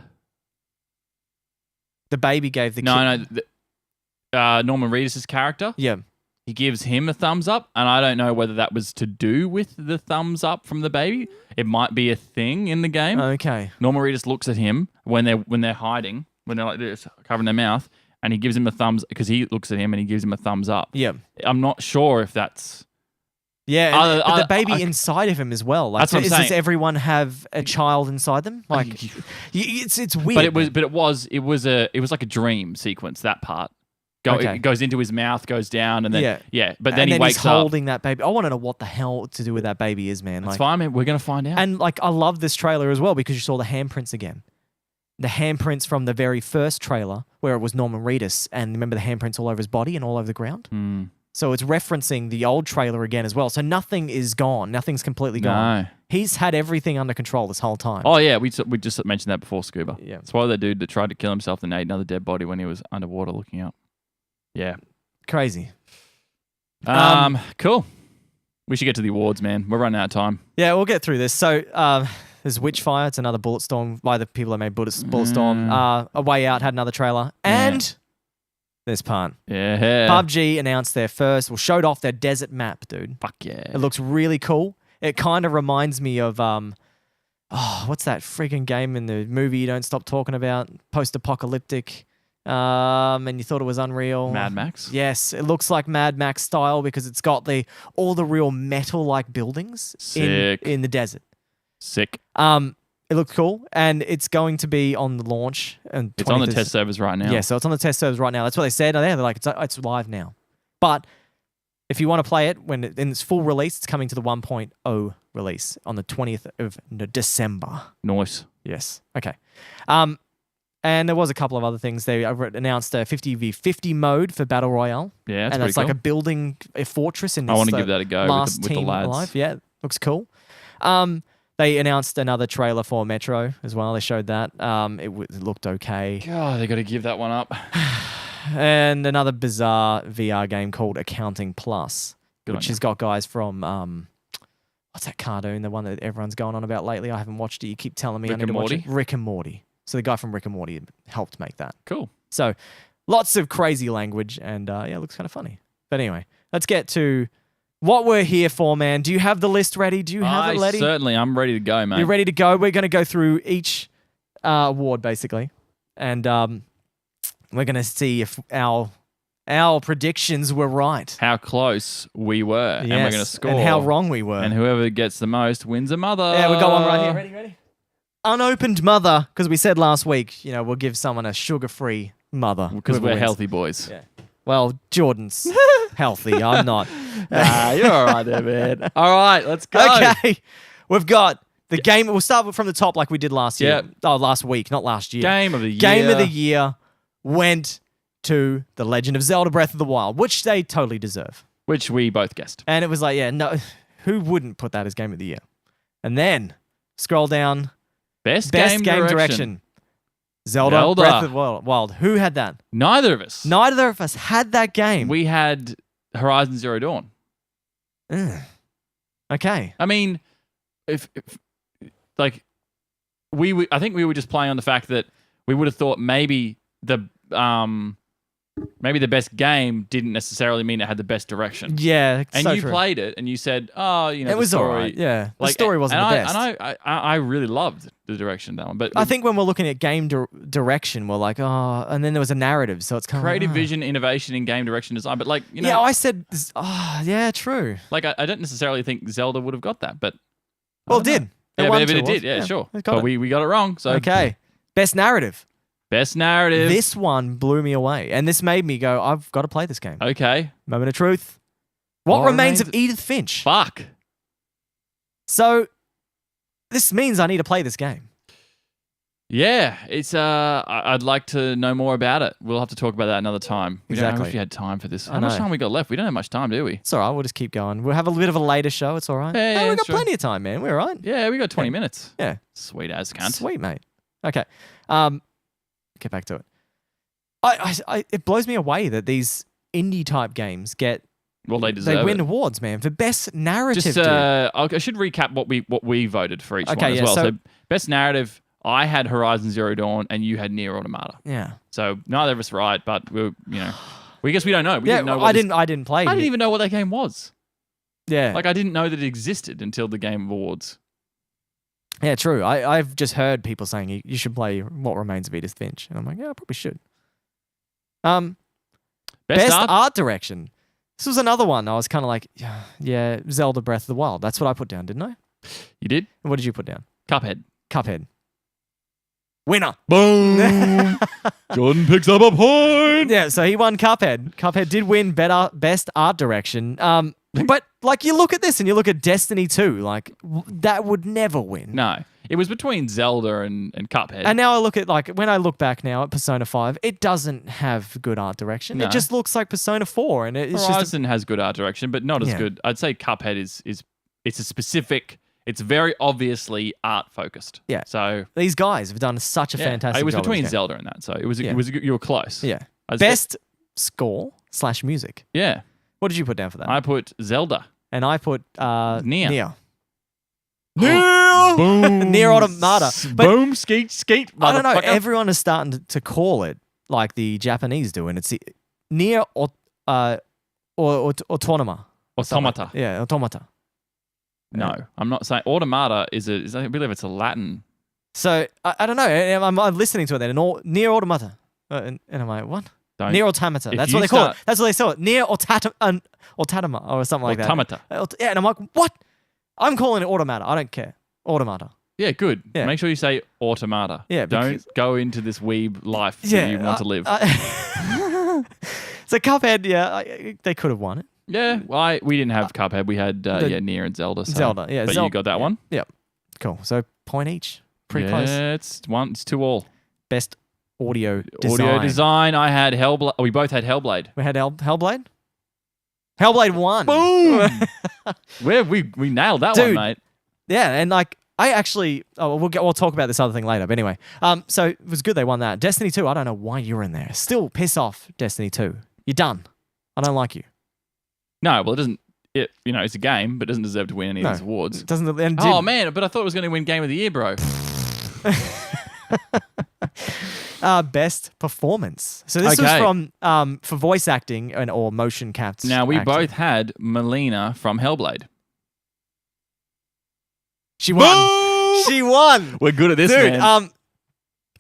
The baby gave the No. Norman Reedus' character. Yeah. He gives him a thumbs up, and I don't know whether that was to do with the thumbs up from the baby. It might be a thing in the game. Okay. Norman Reedus looks at him when they're hiding, when they're like this, covering their mouth, and he gives him a thumbs because he looks at him and he gives him a thumbs up. Yeah. I'm not sure if that's Yeah. And but the baby I- inside of him as well. Like, That's what I'm does saying. everyone have a child inside them? Like, it's weird. but it was like a dream sequence, that part. Okay. It goes into his mouth, goes down, and then Yeah. but then and he wakes he's up. holding that baby. I want to know what the hell to do with that baby is, man. That's Like, fine, man. We're gonna find out. and like, I love this trailer as well because you saw the handprints again. The handprints from the very first trailer where it was Norman Reedus, and remember the handprints all over his body and all over the ground. So it's referencing the old trailer again as well. So nothing is gone. Nothing's completely gone. No. He's had everything under control this whole time. Oh yeah, we just mentioned that before, Scuba. Yeah. That's why the dude that tried to kill himself and ate another dead body when he was underwater looking up. Yeah. Crazy. Cool. We should get to the awards, man. We're running out of time. Yeah, we'll get through this. So there's Witchfire. It's another Bulletstorm by the people that made Bulletstorm. A Way Out had another trailer. And this part. Yeah. PUBG announced their first, showed off their desert map, dude. Fuck yeah. It looks really cool. It kind of reminds me of, what's that freaking game in the movie you don't stop talking about? Post-apocalyptic. And you thought it was Unreal. Mad Max? Yes, it looks like Mad Max style because it's got all the real metal-like buildings in the desert. Sick. It looks cool, and it's going to be on the launch. And It's on the test servers right now. Yeah, so it's on the test servers right now. That's what they said. They're like, it's live now. But if you want to play it in its full release, it's coming to the 1.0 release on the 20th of December. Nice. Yes. Okay. And there was a couple of other things. They announced a 50v50 mode for Battle Royale. Yeah, and that's pretty like a fortress in this I want to give that a go last with the team lads. alive. Yeah, looks cool. They announced another trailer for Metro as well. They showed that. It looked okay. God, they got to give that one up. And another bizarre VR game called Accounting Plus, Good on which you. has got guys from what's that cartoon? The one that everyone's going on about lately. I haven't watched it. You keep telling me I Rick need to and watch Morty? it. Rick and Morty. So the guy from Rick and Morty helped make that. Cool. So lots of crazy language, and yeah, it looks kind of funny. But anyway, let's get to what we're here for, man. Do you have the list ready? Do you have it ready? Certainly, I'm ready to go, mate. You're ready to go? We're going to go through each award, basically. And we're going to see if our predictions were right. How close we were, and we're Yes, going to score. And how wrong we were. And whoever gets the most wins a mother. Yeah, we got one right here. Ready? Unopened mother, because we said last week, we'll give someone a sugar-free mother. Because whoever we're wins. healthy boys. Yeah. Well, Jordan's healthy. I'm not. Nah, you're all right there, man. All right, let's go. Okay. We've got the game. We'll start from the top like we did last year. Yep. Oh, last week, not last year. Game of the year. Game of the year went to The Legend of Zelda Breath of the Wild, which they totally deserve. Which we both guessed. And it was like, yeah, no, who wouldn't put that as Game of the Year? And then scroll down. Best Best game, game direction. Zelda Breath of the Wild. Who had that? Neither of us. Neither of us had that game. We had Horizon Zero Dawn. Ugh. Okay. I mean, if like I think we were just playing on the fact that we would have thought maybe the best game didn't necessarily mean it had the best direction. Yeah. And so you true. played it, and you said, "Oh, It the was story, all right. Yeah. The like, story wasn't and the best. I really loved the direction of that one. But I think when we're looking at game direction, we're like, oh, and then there was a narrative, so it's kind creative of vision, innovation in game direction design. But like yeah, I said, oh, yeah, true. like I don't necessarily think Zelda would have got that, but Well, it I don't did. know. Yeah, won but two, it did. wasn't Yeah, sure. it got But it. we got it wrong. So Okay. Best narrative. best narrative. This one blew me away, and this made me go, I've got to play this game. Okay. Moment of truth. What remains of Edith Finch? Fuck. So this means I need to play this game. Yeah, it's I'd like to know more about it. We'll have to talk about that another time. We don't know Exactly. if you had time for this. I How much know. time we got left? We don't have much time, do we? It's all right. We'll just keep going. We'll have a bit of a later show. It's all right. Yeah, we've got that's true. plenty of time, man. We're all right. Yeah, we got 20 minutes. Yeah. Sweet as cunt. Sweet, mate. Okay. Get back to it. It blows me away that these indie type games Well, they deserve they win it. awards, man, for best narrative. Just dude. I should recap what we voted for each Okay, one as yeah, well. so- So best narrative, I had Horizon Zero Dawn and you had Nier Automata. Yeah. So neither of us right, but we guess we don't know. We Yeah. didn't know. I didn't play. I didn't even know what that game was. Yeah. Like I didn't know that it existed until the Game Awards. Yeah. True. I've just heard people saying you should play What Remains of Edith Finch, and I'm like, yeah, I probably should. Best art direction. This was another one. I was kind of like, yeah, Zelda Breath of the Wild. That's what I put down, didn't I? You did? And what did you put down? Cuphead. Cuphead. Winner. Boom! Jordan picks up a point. Yeah, so he won Cuphead. Cuphead did win best art direction. But like you look at this and you look at Destiny 2, like that would never win. No. It was between Zelda and Cuphead. And now I look at when I look back now at Persona 5, it doesn't have good art direction. No. It just looks like Persona 4, and it's just Horizon has good art direction, but not as Yeah. good. I'd say Cuphead is it's a specific. It's very obviously art focused. Yeah. So these guys have done such a fantastic It was job. between with this game. Zelda and that, so it was Yeah. you were close. Yeah. I'd say- Best score / music. Yeah. What did you put down for that? I put Zelda. And I put Nier. Nier. Boom. Nier Automata. But Boom. Skeet. I don't know. motherfucker. Everyone is starting to call it like the Japanese do, and it's Nier or Autonoma. Automata. Yeah, Automata. No, I'm not saying Automata is I believe it's a Latin. So I don't know. I'm listening to it then, and Nier Automata, and I'm like, what? Don't Nier Automata. if That's you what they call start- it. That's what they sell it. Nier Automata or something like Automata. that. Yeah, and I'm like, what? I'm calling it Automata. I don't care. Automata. Yeah, good. Yeah. Make sure you say Automata. Yeah, Don't because- go into this weeb life Yeah, that you want to live. So Cuphead, they could have won it. Yeah, well, we didn't have Cuphead. We had Nier and Zelda. So. Zelda, yeah, But you Zelda, got that yeah. one. Cool. So point each. Pretty yeah, close. It's 2-2. Best audio design. Audio design. I had Hellblade. We both had Hellblade. We had Hellblade. Hellblade 1. Boom! we nailed that one, Dude. mate. Yeah, and I actually we'll talk about this other thing later. But anyway, so it was good they won that. Destiny 2. I don't know why you're in there. Still piss off. Destiny 2. You're done. I don't like you. No, well, it doesn't. It's a game, but it doesn't deserve to win any of these awards. It doesn't. And Oh man, but I thought it was going to win Game of the Year, bro. Best performance. So this was Okay. from for voice acting or motion caps. Now we acting. both had Melina from Hellblade. She won. She won. We're good at this, Dude, man.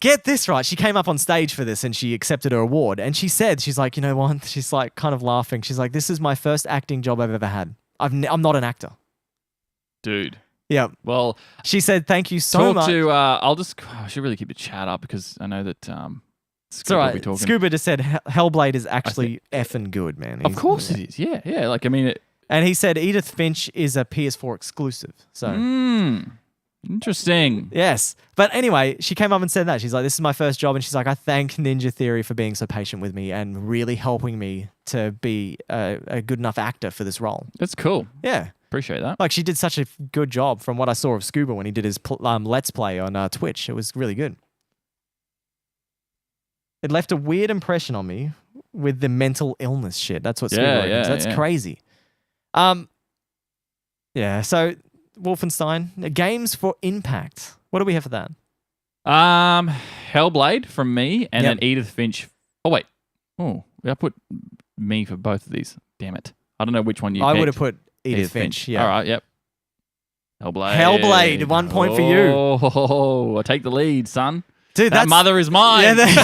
get this right. She came up on stage for this and she accepted her award. And she said, she's like, you know what? She's like kind of laughing. She's like, this is my first acting job I've ever had. I'm not an actor. Dude. Yeah. Well, She said, thank you so much. I should really keep the chat up because I know that It's all Scuba will be right. talking. Scuba just said Hellblade is actually effing good, man. Of course it is. Yeah, yeah. Like I mean, And he said Edith Finch is a PS4 exclusive. So interesting. yes. But anyway, she came up and said that. She's like, this is my first job. And she's like, I thank Ninja Theory for being so patient with me and really helping me to be a good enough actor for this role. That's cool. Yeah. Appreciate that. Like she did such a good job from what I saw of Scuba when he did his Let's Play on Twitch. It was really good. It left a weird impression on me with the mental illness shit. That's what Scuba reckons. That's crazy. Yeah, so Wolfenstein, games for impact. What do we have for that? Hellblade from me, and Yep. then Edith Finch. Oh wait. Oh, I put me for both of these. Damn it. I don't know which one you I picked. would have put Edith Finch. Yeah. All right, yep. Hellblade. Hellblade, 1 point for you. Oh, I take the lead, son. Dude, That mother is mine. Yeah,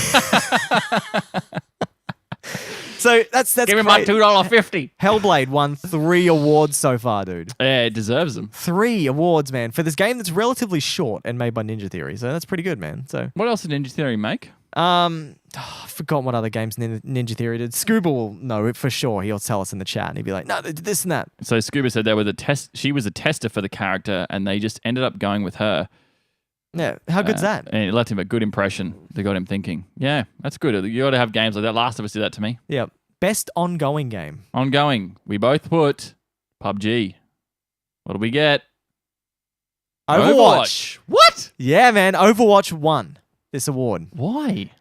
so that's Give me my crazy. $2.50. Hellblade won 3 awards so far, dude. Yeah, it deserves them. 3 awards, man, for this game that's relatively short and made by Ninja Theory. So that's pretty good, man. So What else did Ninja Theory make? I forgot what other games Ninja Theory did. Scuba will know it for sure. He'll tell us in the chat and he'll be like, no, they did this and that. So Scuba said they were the test. She was a tester for the character, and they just ended up going with her. Yeah, how good's that? And it left him a good impression. They got him thinking. Yeah, that's good. You got to have games like that. Last of Us did that to me. Yeah. Best ongoing game. Ongoing. We both put PUBG. What do we get? Overwatch. What? Yeah, man. Overwatch won this award Why?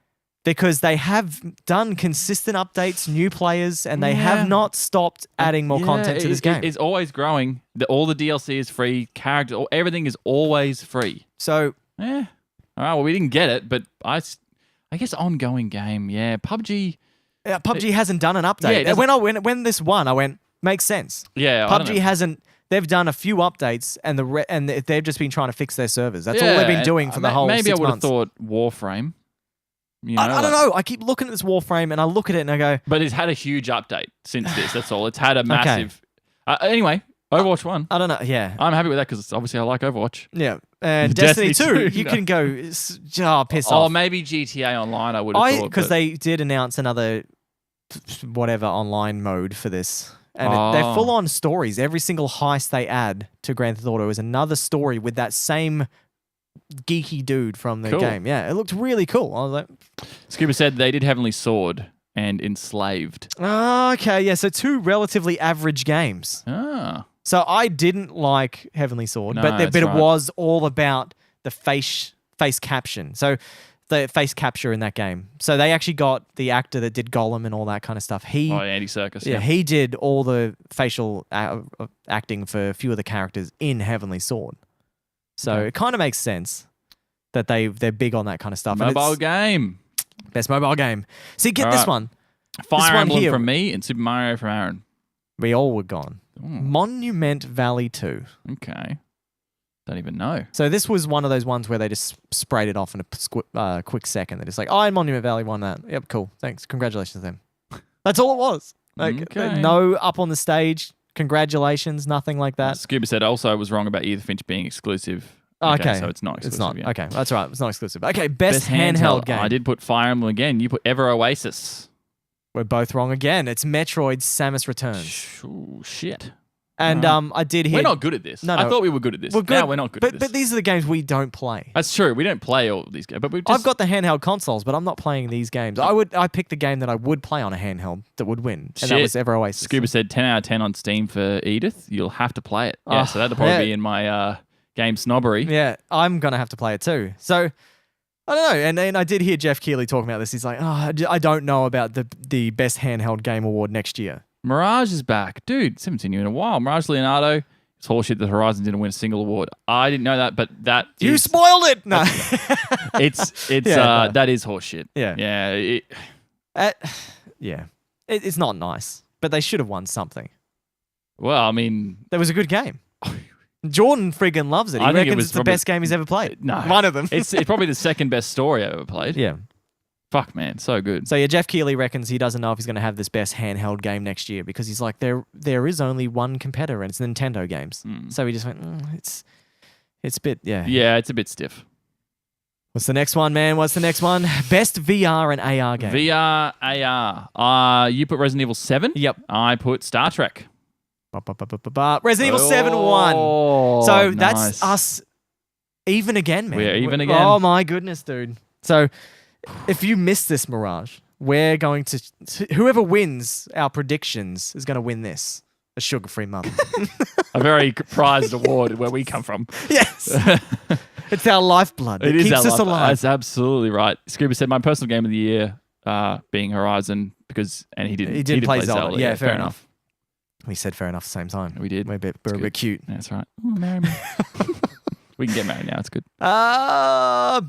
because they have done consistent updates, new players, and they Yeah. have not stopped adding more content to this game. It's always growing. All the DLC is free. Character, everything is always free. So Yeah. All right. Well, we didn't get it, but I guess ongoing game. Yeah. PUBG. PUBG hasn't done an update. Yeah, it doesn't- when this won, I went, makes sense. Yeah. I don't PUBG know. hasn't. They've done a few updates, and they've just been trying to fix their servers. That's all they've been doing for the whole Maybe 6 I would have months. thought Warframe. You I don't like- know. I keep looking at this Warframe, and I look at it and I go, But it's had a huge update since this. That's all. It's had a massive. Anyway, Overwatch 1. I don't know. Yeah, I'm happy with that because obviously I like Overwatch. yeah. And Destiny, Destiny 2, 2, you no. can go piss Oh, off. maybe GTA Online. I would have thought Because but- they did announce another whatever online mode for this. And they're Oh. full on stories. Every single heist they add to Grand Theft Auto is another story with that same geeky dude from the Cool. game. Yeah, it looked really cool. I was like, Scuba said they did Heavenly Sword and Enslaved. oh, okay, yeah. So 2 relatively average games. Ah. So I didn't like Heavenly Sword, No, but that's it right. was all about the face caption. So the face capture in that game. So they actually got the actor that did Gollum and all that kind of stuff. He Andy Serkis. yeah, he did all the facial acting for a few of the characters in Heavenly Sword. So Okay. it kind of makes sense that they're big on that kind of stuff. And Mobile it's game. best mobile game. See, get this Alright. one. Fire one Emblem here- from me and Super Mario from Aaron. We all were gone. Ooh, Monument Valley 2. okay. Don't even know. So this was one of those ones where they just sprayed it off in a quick second. They're just like, oh, Monument Valley won that. Yep, cool. Thanks. Congratulations to them. That's all it was. Like, Okay. no up on the stage. Congratulations. Nothing like that. Scuba said also I was wrong about Edith Finch being exclusive. Okay. So it's not exclusive. It's not. Yeah. Okay, that's right. It's not exclusive. Okay, best handheld game. I did put Fire Emblem again. You put Ever Oasis. We're both wrong again. It's Metroid Samus Returns. Ooh, shit. And I did hear... We're not good at this. No, I no. thought we were good at this. We're good, Now we're not good but, at this. But these are the games we don't play. That's true. We don't play all of these games, but we've just... I've got the handheld consoles, but I'm not playing these games. I picked the game that I would play on a handheld that would win, and that Shit. was Ever Oasis. Scuba said 10 out of 10 on Steam for Edith. You'll have to play it. Yeah, Oh, so that'll probably yeah. be in my game snobbery. Yeah, I'm gonna have to play it too. So I don't know. And I did hear Jeff Keighley talking about this. He's like, I don't know about the best handheld game award next year. Mirage is back. Dude, haven't seen you in a while. Mirage Leonardo. It's horseshit that Horizon didn't win a single award. I didn't know that, but that You is... spoiled it. No. It's Yeah, no. that is horseshit. Yeah. Yeah. Yeah. It's not nice, but they should have won something. Well, I mean, That was a good game. Jordan friggin' loves it. He I think it reckons was it's the probably- best game he's ever played. No. One of them. it's probably the second best story I've ever played. yeah. Fuck, man, so good. So yeah, Jeff Keighley reckons he doesn't know if he's going to have this best handheld game next year because he's like there is only one competitor and it's Nintendo games. So he just went it's a bit Yeah, it's a bit stiff. What's the next one, man? What's the next one? Best VR and AR game. VR, AR. You put Resident Evil 7. Yep. I put Star Trek. Resident Evil 7 won. Oh, So nice. that's us even again, man. We're even again. Oh my goodness, dude. So if you miss this, Mirage, we're going to whoever wins our predictions is going to win this. A sugar-free mother. A very prized award where we come from. Yes. It's our lifeblood. It is keeps our us life. alive. That's absolutely right. Scuba said my personal game of the year being Horizon and he did play Zelda. Yeah, fair enough. We said fair enough at the same time. We did. We're a bit good. cute. That's right. Ooh, marry me. We can get married now. It's good.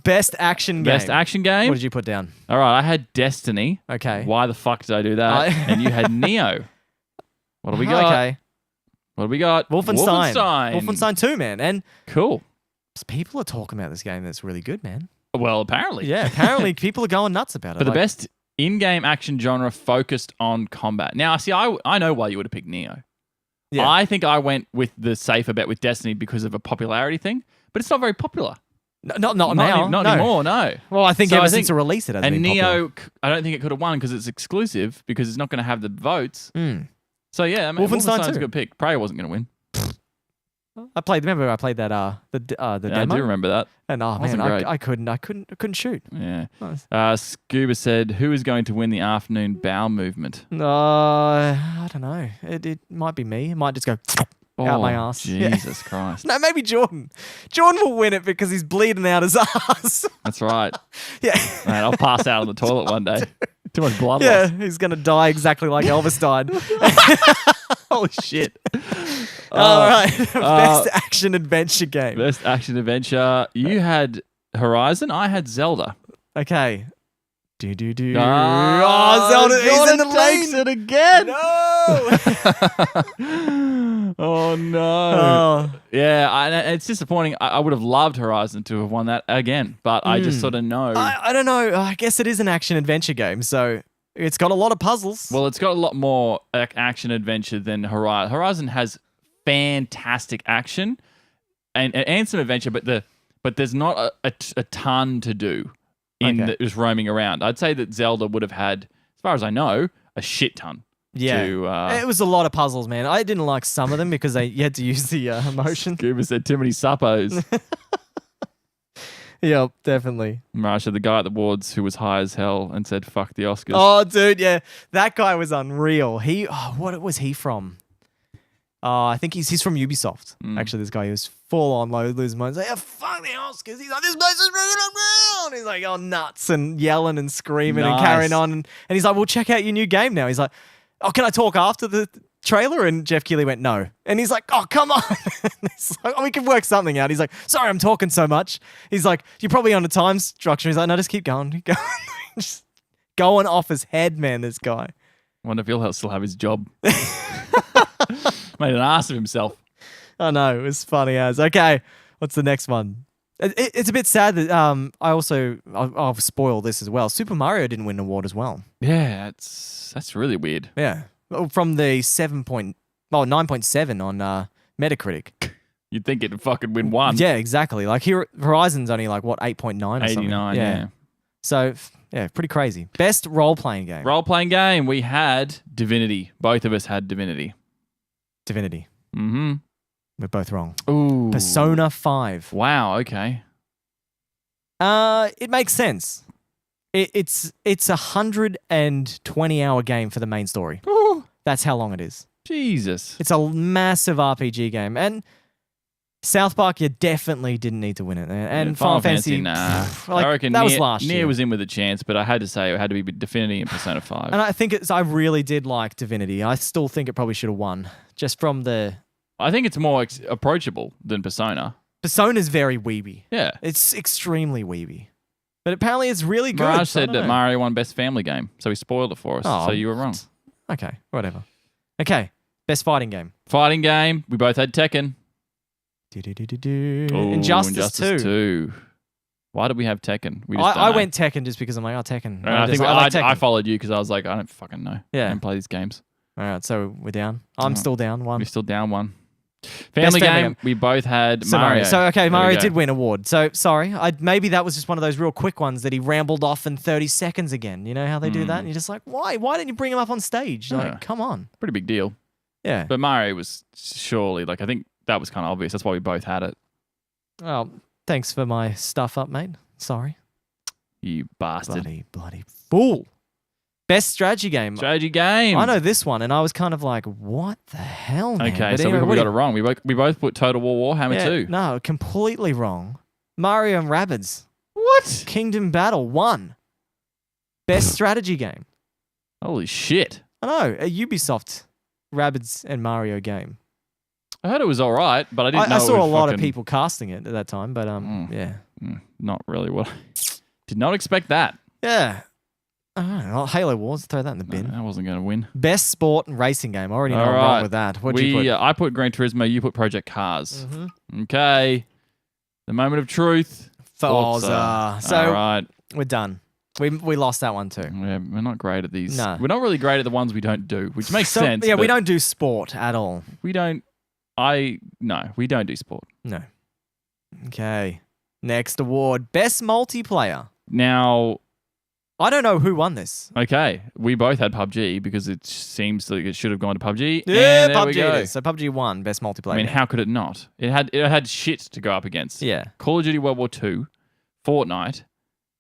Best action game. Best action game. What did you put down? All right, I had Destiny. Okay. Why the fuck did I do that? And you had Neo. What do we got? Okay. What do we got? Wolfenstein 2, man. And Cool. people are talking about this game that's really good, man. Well, apparently. Yeah, apparently people are going nuts about it. But the Like, best in-game action genre focused on combat. Now, see, I know why you would have picked Neo. Yeah. I think I went with the safer bet with Destiny because of a popularity thing, but it's not very popular. Not now. Not no. anymore, no. Well, I think So ever I since think- the release it has And been Neo, I don't think it could have won because it's exclusive because it's not going to have the votes. popular. So yeah, I mean, Wolfenstein Wolfenstein's 2. a good pick. Prey wasn't going to win. I played that the Yeah, demo. I do remember that. And oh Wasn't man, great. I couldn't shoot. Yeah. Nice. Scuba said, who is going to win the afternoon bowel movement? I don't know. It might be me. It might just go out my ass. Yeah. Jesus Christ. No, maybe Jordan. Jordan will win it because he's bleeding out his ass. That's right. Yeah. Man, I'll pass out on the toilet one day. Too much blood Yeah, loss. he's gonna die exactly like Elvis died. Holy shit. All right, best action adventure game. Best action adventure. You had Horizon. I had Zelda. Okay. Do. Ah, Oh, Zelda! He's in the takes lane. it again. No. Oh no. Oh. Yeah, it's disappointing. I would have loved Horizon to have won that again, but I just sort of know. I don't know. I guess it is an action adventure game, so it's got a lot of puzzles. Well, it's got a lot more action adventure than Horizon. Horizon has fantastic action and some adventure, but there's not a ton to do in just roaming around. I'd say that Zelda would have had, as far as I know, a shit ton. Yeah, it was a lot of puzzles, man. I didn't like some of them because you had to use the emotion. Scuba said too many suppos. Yep, definitely. Marsha, the guy at the awards who was high as hell and said, fuck the Oscars. Oh, dude, yeah. That guy was unreal. What was he from? I think he's from Ubisoft. Actually, this guy, he was full on lose his mind. He's like, yeah, fuck the Oscars. He's like, this place is ringing unreal. He's like, oh, nuts and yelling and screaming and carrying on. And he's like, well, check out your new game now. He's like, oh, can I talk after the trailer? And Jeff Keighley went, no. And he's like, oh, come on. It's like, oh, we can work something out. He's like, sorry, I'm talking so much. He's like, you're probably on a time structure. He's like, no, just keep going. Keep going. Just going off his head, man, this guy. I wonder if he'll still have his job. Made an ass of himself. I know, it was funny as. Okay, what's the next one? It's a bit sad that I'll spoil this as well. Super Mario didn't win an award as well. Yeah, that's really weird. Yeah, from the 9.7 on Metacritic. You'd think it'd fucking win one. Yeah, exactly. Like here, Horizon's only like what 8.9 or 89, something. yeah. So yeah, pretty crazy. Best role-playing game. Role-playing game. We had Divinity. Both of us had Divinity. Divinity. Mm-hmm. We're both wrong. Ooh. Persona 5. Wow, okay. It makes sense. It's a 120-hour game for the main story. Ooh, That's how long it is. Jesus. It's a massive RPG game. And South Park, you definitely didn't need to win it. And Yeah, Final Fantasy, nah. like, I reckon that was Nier, last Nier year. was in with a chance, but I had to say it had to be Divinity and Persona 5. And I think I really did like Divinity. I still think it probably should have won. Just from the... I think it's more approachable than Persona. Persona's very weeby. Yeah. It's extremely weeby. But apparently it's really good. Mirage so I said don't that know. Mario won Best Family Game, so he spoiled it for us. Oh, so you were wrong. Okay, whatever. Okay, best fighting game. Fighting game. We both had Tekken. Ooh, Injustice 2. 2. Why did we have Tekken? We just I don't know. went Tekken just because I'm like, oh, Tekken. And I think like Tekken. I followed you because I was like, I don't fucking know. Yeah. I don't play these games. All right, so we're down. I'm Oh. still down one. We're still down one. Family family game. We both had So Mario. So okay, There we Mario go. did win award. So sorry, maybe that was just one of those real quick ones that he rambled off in 30 seconds again. You know how they do that? And you're just like, why? Why didn't you bring him up on stage? Yeah. Like, come on. Pretty big deal. Yeah. But Mario was surely, like, I think that was kind of obvious. That's why we both had it. Well, thanks for my stuff up, mate. Sorry. You bastard. Bloody fool. Best strategy game. Strategy game. I know this one, and I was kind of like, what the hell, man? Okay, But so anyway, we what got do it wrong. We both put Total War Warhammer 2. No, completely wrong. Mario and Rabbids. What? Kingdom Battle 1. Best strategy game. Holy shit. I know, a Ubisoft Rabbids and Mario game. I heard it was all right, but I didn't know I it saw was a lot of fucking- people casting it at that time, but yeah. Not really what I did not expect that. Yeah. I don't know. Halo Wars, throw that in the bin. I wasn't going to win. Best sport and racing game. I already know All I'm right. wrong with that. What'd you put? I put Gran Turismo, you put Project Cars. Mhm. Okay. The moment of truth. Forza. So all right. we're done. We lost that one too. Yeah, we're not great at these. No. We're not really great at the ones we don't do, which makes So, sense. Yeah, we but don't do sport at all. We don't. No, we don't do sport. No. Okay. Next award. Best multiplayer. Now, I don't know who won this. okay, we both had PUBG because it seems like it should have gone to PUBG. Yeah, and there we PUBG go. it is. So PUBG won best multiplayer. I mean, game. how could it not? It had shit to go up against. Yeah. Call of Duty World War II, Fortnite.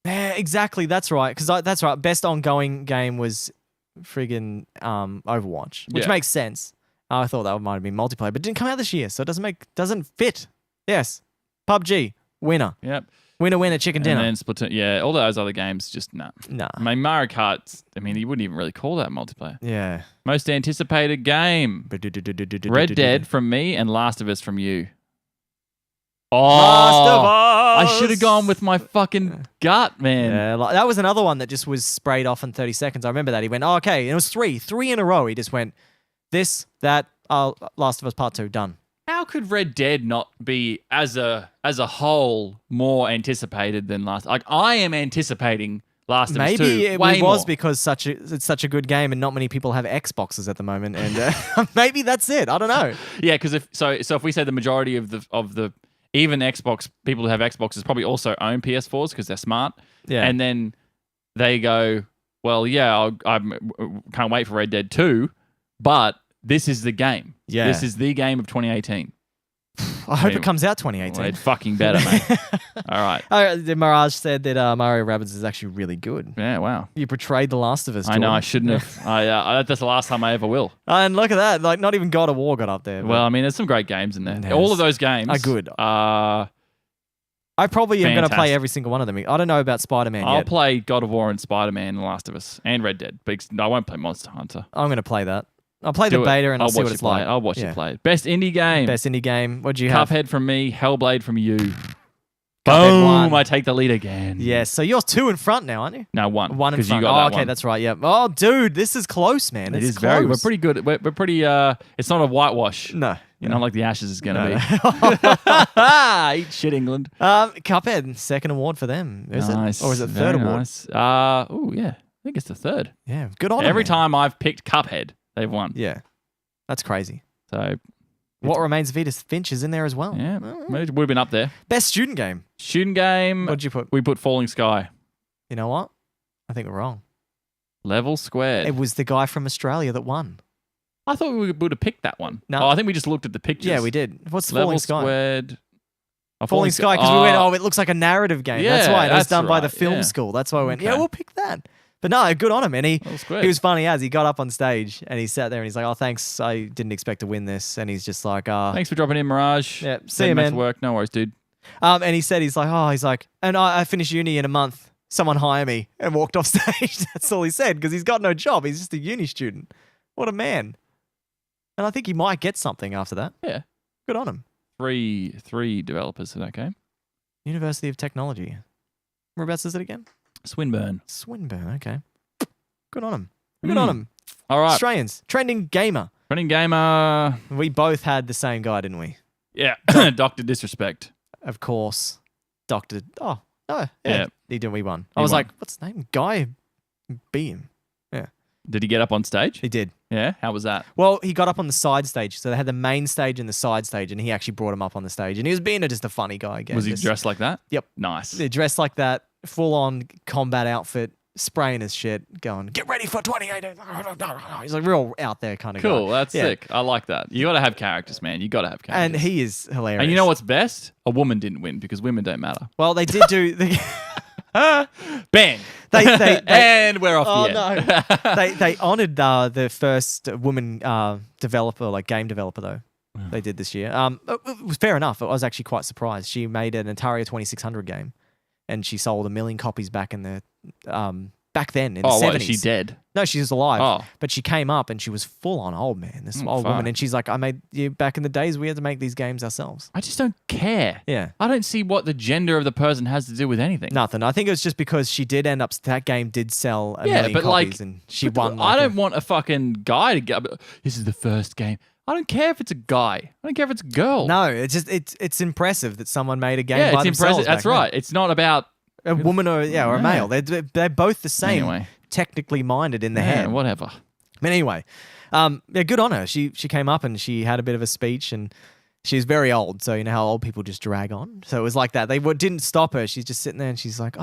Yeah, exactly. That's right. Because that's right. Best ongoing game was friggin' Overwatch, which Yeah. makes sense. I thought that might have been multiplayer, but it didn't come out this year, so it doesn't fit. Yes, PUBG winner, Yep. winner, chicken dinner. And then Splatoon. Yeah, all those other games just nah. Nah. I mean, Mario Kart. I mean, you wouldn't even really call that multiplayer. Yeah. Most anticipated game. Red Dead from me and Last of Us from you. Oh, Last of Us. I should have gone with my fucking gut, man. Yeah, like, that was another one that just was sprayed off in 30 seconds. I remember that. He went, oh, okay. And it was three in a row. He just went, this, that, Last of Us Part 2, done. How could Red Dead not be as a whole more anticipated than Last? Like I am anticipating Last of Us 2 Maybe it way was more. because it's such a good game and not many people have Xboxes at the moment. And maybe that's it. I don't know. Yeah, because if we say the majority of the even Xbox people who have Xboxes probably also own PS4s because they're smart. Yeah. And then they go, well, yeah, I can't wait for Red Dead 2, but this is the game. Yeah. This is the game of 2018. I hope Hey, it comes out Well, 2018. it fucking better, mate. All right. The Mirage said that Mario Rabbids is actually really good. Yeah, wow. You portrayed The Last of Us. I know I Jordan. shouldn't have. That's the last time I ever will. And look at that. Like, not even God of War got up there. but Well, I mean, there's some great games in there. Yes. All of those games Are good. I I probably am going to play fantastic. every single one of them. I don't know about Spider-Man I'll yet. play God of War and Spider-Man and The Last of Us and Red Dead. But I won't play Monster Hunter. I'm going to play that. I'll play Do the it. beta and I'll see watch what you it's play like. it. I'll watch Yeah. you play it. Best indie game. Best indie game. What do you have? Cuphead from me. Hellblade from you. Cuphead Boom! won. I take the lead again. Yes. So you're 2 in front now, aren't you? No, one. One in 'Cause front. You got that okay, one. that's right. Yeah. Oh, dude, this is close, man. It It's is close. very. We're pretty good. We're pretty. It's not a whitewash. No. You know, like the Ashes is going to No, be. Eat shit, England. Cuphead, second award for them. Is Nice. it? Or is it Very third award? Nice. Oh, yeah. I think it's the third. Yeah. Good on 'em, Every man. time I've picked Cuphead, they've won. Yeah. That's crazy. So, What Remains of Edith Finch is in there as well. yeah, it would have been up there. Best student game. Student game. What'd you put? We put Falling Sky. You know what? I think we're wrong. Level Squared. It was the guy from Australia that won. I thought we would have picked that one. No. Oh, I think we just looked at the pictures. Yeah, we did. What's Level Falling Sky? Squared. Oh, Falling Sky, because we went, oh, it looks like a narrative game. That's Yeah, why. It was that's done by the right, film yeah. school. That's why I went, yeah, Okay. we'll pick that. But no, good on him. And Level Squared. he was funny as he got up on stage and he sat there and he's like, oh, thanks. I didn't expect to win this. And he's just like, Thanks for dropping in, Mirage. Yeah, see Didn't you, have to man. work. No worries, dude. and he said, he's like, and I finished uni in a month. Someone hire me, and walked off stage. That's all he said because he's got no job. He's just a uni student. What a man. And I think he might get something after that. Yeah. Good on him. Three developers in that game. University of Technology. Whereabouts is it again? Swinburne. Swinburne. Okay. Good on him. Good on him. All right. Australians. Trending gamer. Running gamer. We both had the same guy, didn't we? Yeah. Dr. Disrespect. Of course. Doctor. Oh, no. Yeah. Yeah. We won. He I was won. like, what's his name? Guy Beam. Did he get up on stage? He did. Yeah. How was that? Well, he got up on the side stage. So they had the main stage and the side stage, and he actually brought him up on the stage. And he was being just a funny guy again. Was he Just- dressed like that? Yep. Nice. They're dressed like that, full on combat outfit, spraying his shit, going, get ready for 28. He's like real out there kind of guy. Cool. That's Yeah. sick. I like that. You got to have characters, man. You got to have characters. And he is hilarious. And you know what's best? A woman didn't win because women don't matter. Well, they did do. Bang. They and we're off oh the end. no! They honored the first woman developer, like game developer, though. They did this year. It was fair enough. I was actually quite surprised. She made an Atari 2600 game, and she sold 1 million copies back in the back then in the 70s. What, is she dead? No, she's alive. Oh. But she came up and she was full on old man. This Oh, old fuck. woman, and she's like, "I made you back in the days. We had to make these games ourselves." I just don't care. Yeah. I don't see what the gender of the person has to do with anything. Nothing. I think it was just because she did end up. That game did sell a Yeah, million but copies, like, and she but won. I like, don't want a fucking guy to go. This is the first game. I don't care if it's a guy. I don't care if it's a girl. No, it's just it's impressive that someone made a game. yeah, by it's themselves impressive. That's back then. right. It's not about A woman or or a Yeah. male. They're both the same. Anyway. Technically minded in the yeah, head. whatever. But anyway, yeah, good on her. She came up and she had a bit of a speech, and she's very old, so you know how old people just drag on. So it was like that. They didn't stop her. She's just sitting there and she's like,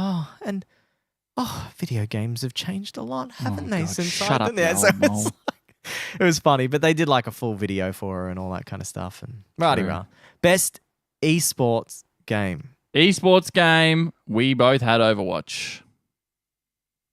video games have changed a lot, haven't they? God, Since shut I've up, been there. you So old it's mole. like, it was funny, but they did like a full video for her and all that kind of stuff. And righty True. rah. Best esports game. Esports game. We both had Overwatch.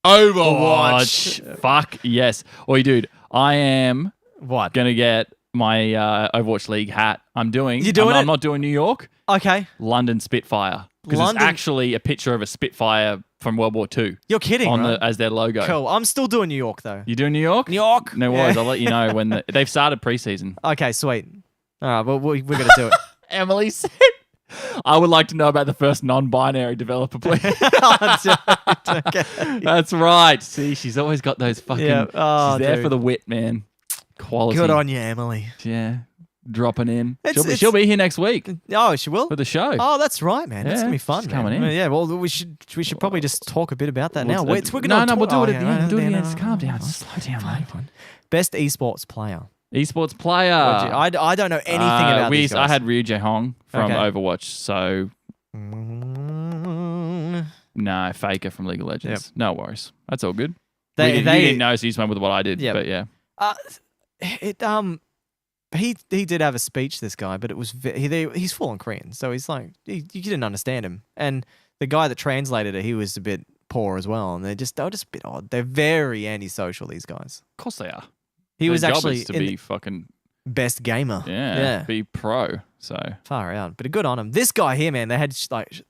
Overwatch. Fuck yes. Oi, dude. I am What? gonna get my Overwatch League hat. I'm doing. You doing I'm it? not doing New York. Okay, London Spitfire. Because it's London- actually a picture of a Spitfire from World War II you're kidding, on right? as their logo. Cool. I'm still doing New York though. You doing New York? New York. No Yeah. worries. I'll let you know when they've started preseason. Okay, sweet. All right, well, we're gonna do it. Emily said, "I would like to know about the first non-binary developer, please." Okay. That's right. See, she's always got those fucking. Yeah. Oh, she's there dude. for the wit, man. Quality. Good on you, Emily. Yeah, dropping in. It's- She'll be here next week Oh, she will. for the show. Oh, that's right, man. That's Yeah, gonna be fun. she's man. coming in. Yeah. Well, we should probably just talk a bit about that now. We'll- Wait, we're no, gonna no, we'll talk- do it at the end. yeah, Do it at the yeah, end. no, Just calm down. no, Slow down, fine, mate. fine. Best esports player. Esports player. I don't know anything about these I guys. had Ryu Jae-hong from Okay. Overwatch, so Mm, no, Faker from League of Legends. No worries. That's all good. They- You they- didn't know, so you just went with what I did. Yeah. But yeah. it he did have a speech, this guy, but it was he's full on Korean, so he's like you didn't understand him. And the guy that translated it, he was a bit poor as well, and they were just a bit odd. They're very antisocial, these guys. Of course they are. He Their was job actually is to in be fucking best gamer. yeah, be pro. So Far out, but good on him. This guy here, man, they had like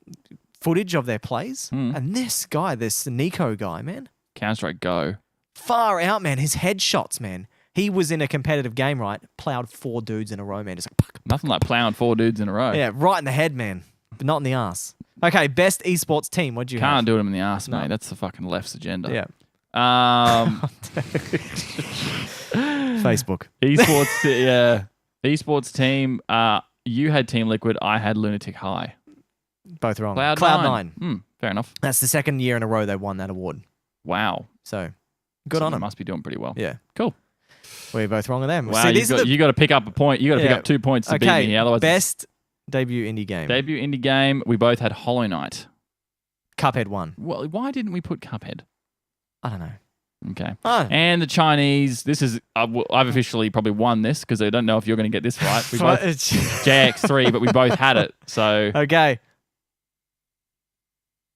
footage of their plays, Hmm. and this guy, this Nico guy, man, Counter-Strike Go. far out, man. His headshots, man. He was in a competitive game, right? Plowed 4 dudes in a row, man. Just like, puck. Nothing like plowing 4 dudes in a row. Yeah, right in the head, man, but not in the ass. Okay, best esports team. What'd you Can't have? do it in the ass, No. mate. That's the fucking left's agenda. Yeah, Facebook. Esports, yeah. Esports team. You had Team Liquid. I had Lunatic High. Both wrong. Cloud9. Fair enough. That's the second year in a row they won that award. Wow. So good So on they them. Must be doing pretty well. Yeah, Cool. we're both wrong with them. Wow. See, these are the You got to pick up a point. You got to pick Yeah. up 2 points to beat me. okay. Otherwise, Best debut indie game. debut indie game. We both had Hollow Knight. Cuphead won. Well, why didn't we put Cuphead? I don't know. Okay. Oh. And the Chinese. This is. I've officially probably won this because I don't know if you're going to get this right. We both JX3, but we both had it. So Okay.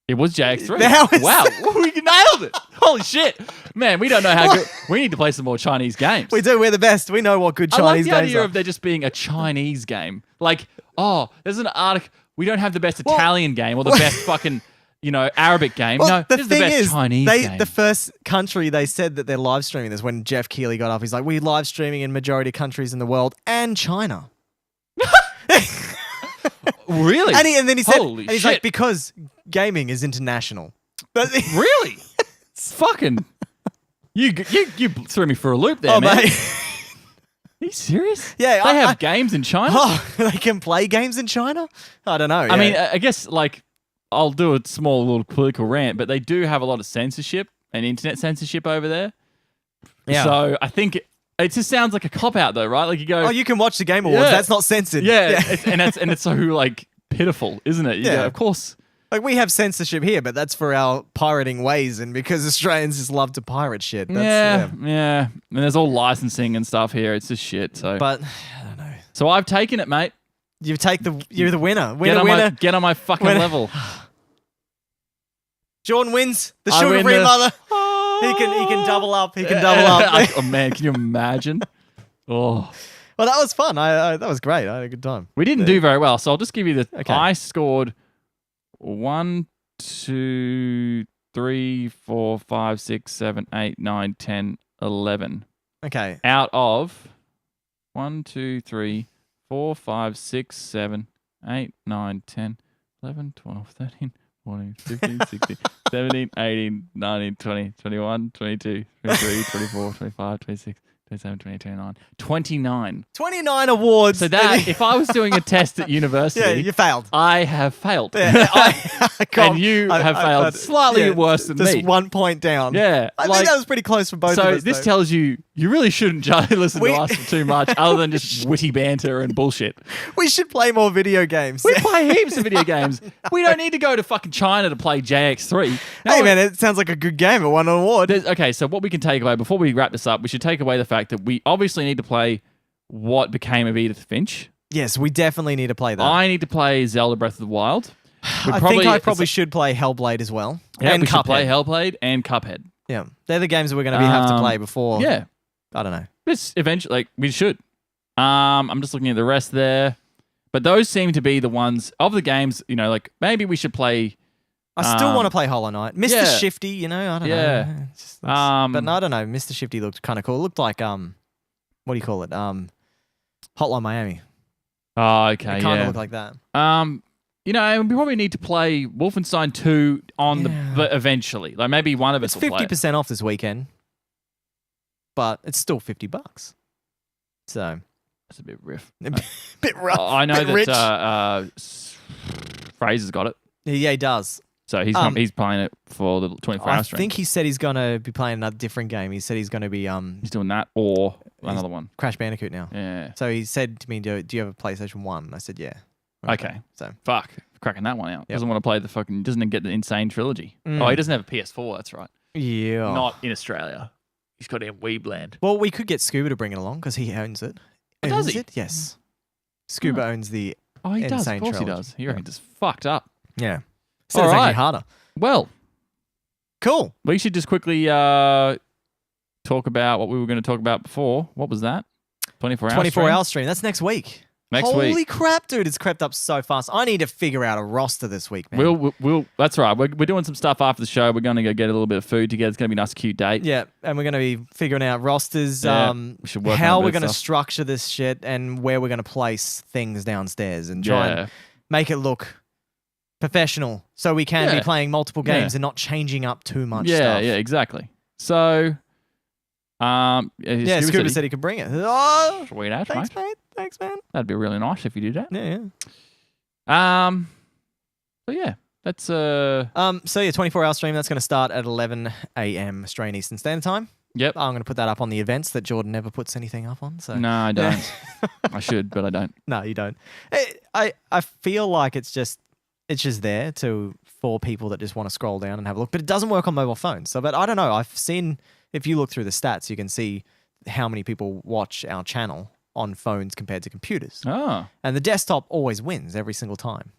it was JX3. That was- Wow, we nailed it! Holy shit, man! We don't know how good. We need to play some more Chinese games. We do. We're the best. We know what good I like Chinese the games idea are. of there just being a Chinese game. Like, oh, there's an article. We don't have the best Well- Italian game or the best fucking, Arabic game. Well, No, the this is the thing best is, Chinese game. the first country they said that they're live streaming this when Jeff Keighley got up. He's like, we're live streaming in majority of countries in the world and China. Really? And then he said, Holy and he's shit. like, because gaming is international. But Really? Fucking. You threw me for a loop there, oh, man. mate. Are you serious? Yeah, They have I- games in China? Oh, they can play games in China? I don't know. I mean, I guess, like, I'll do a small little political rant, but they do have a lot of censorship and internet censorship over there. Yeah. So I think it just sounds like a cop-out, though, right? Like, you go, oh, you can watch the Game Awards. Yeah. That's not censored. yeah, it's so, like, pitiful, isn't it? You Yeah. go, of course. Like, we have censorship here, but that's for our pirating ways and because Australians just love to pirate shit. That's, Yeah. And there's all licensing and stuff here. It's just shit. So, But, I don't know. so I've taken it, mate. You're the winner. Get Winner. on my fucking Winner. level. Jordan wins. The I win sugar-free the- mother. He can double up. He can double up. Oh, man, can you imagine? Oh. Well, that was fun. That was great. I had a good time. We didn't do very well, so I'll just give you the. Okay. I scored 1, 2, 3, 4, 5, 6, 7, 8, 9, 10, 11 Okay. out of 1, 2, 3, 4, 5, 6, 7, 8, 9, 10, 11, 12, 13, 14, 15, 16, 17, 18, 19, 20, 21, 22, 23, 24, 25, 26, 27, 28, 29. 29. 29 awards. So that, if I was doing a test at university, yeah, you failed. I have failed. Yeah, And you have failed slightly worse than just me. 1 point down. Yeah. I like, think that was pretty close for both of so us. this though. tells you really shouldn't listen We- to us for too much other than just witty banter and bullshit. we should play more video games. We play heaps of video games. We don't need to go to fucking China to play JX3. Hey, man, it sounds like a good game. It won an award. Okay, so what we can take away, before we wrap this up, we should take away the fact that we obviously need to play what became of Edith Finch. Yes, we definitely need to play that. I need to play Zelda Breath of the Wild. I think I probably should play Hellblade as well. Yeah, and we should Cuphead. play Hellblade and Cuphead. Yeah, they're the games that we're going to have to play before. Yeah. I don't know. This eventually, like, we should. I'm just looking at the rest there. But those seem to be the ones of the games, like maybe we should play. I still want to play Hollow Knight. Mr. yeah. Shifty, I don't know. Yeah. It's just- that's- but Um, no, I don't know. Mr. Shifty looked kind of cool. It looked like what do you call it? Hotline Miami. Oh, It okay, kind of yeah. looked like that. And we probably need to play Wolfenstein 2 on Yeah. but eventually. Like maybe one of us It's will play it. 50% off this weekend, but it's still $50. So That's a bit riff. a bit rough. I know bit rich. that Fraser's got it. Yeah, he does. So he's he's playing it for the 24-hour I stream. think he said he's going to be playing another different game. He said he's going to be He's doing that or another one. Crash Bandicoot now. Yeah. So he said to me, do you have a PlayStation 1? And I said, yeah. Okay. So Fuck. Cracking that one out. Doesn't want to play the fucking... Doesn't get the Insane Trilogy. Mm. Oh, he doesn't have a PS4. That's right. yeah. Not in Australia. He's got it in Weebland. Well, we could get Scuba to bring it along because he owns it. does owns he? it. Yes. Scuba owns the Oh, he does. Insane Of course he trilogy. does. He reckons it's fucked up. yeah. So All it's right. actually harder. Well, Cool. we should just quickly talk about what we were going to talk about before. What was that? 24 hours. 24 hour stream. That's next week. Next Holy week. crap, dude! It's crept up so fast. I need to figure out a roster this week, man. We'll. That's right. We're doing some stuff after the show. We're going to go get a little bit of food together. It's going to be a nice, cute date. Yeah, and we're going to be figuring out rosters, Yeah, we should work on how a bit we're of going to stuff. structure this shit, and where we're going to place things downstairs, and try and make it look professional, so we can Yeah. be playing multiple games Yeah. and not changing up too much Yeah, stuff. yeah, exactly. So, Yeah, Scuba said said he could bring it. Oh, sweet ass, thanks, mate. mate. Thanks, man. That'd be really nice if you did that. Yeah, yeah. So yeah, that's So yeah, 24-hour stream. That's going to start at 11 a.m. Australian Eastern Standard Time. Yep. I'm going to put that up on the events that Jordan never puts anything up on. So No, I don't. I should, but I don't. no, you don't. I feel like it's just there for people that just want to scroll down and have a look, but it doesn't work on mobile phones. So, but I don't know. I've seen, if you look through the stats, you can see how many people watch our channel on phones compared to computers, Oh, and the desktop always wins every single time.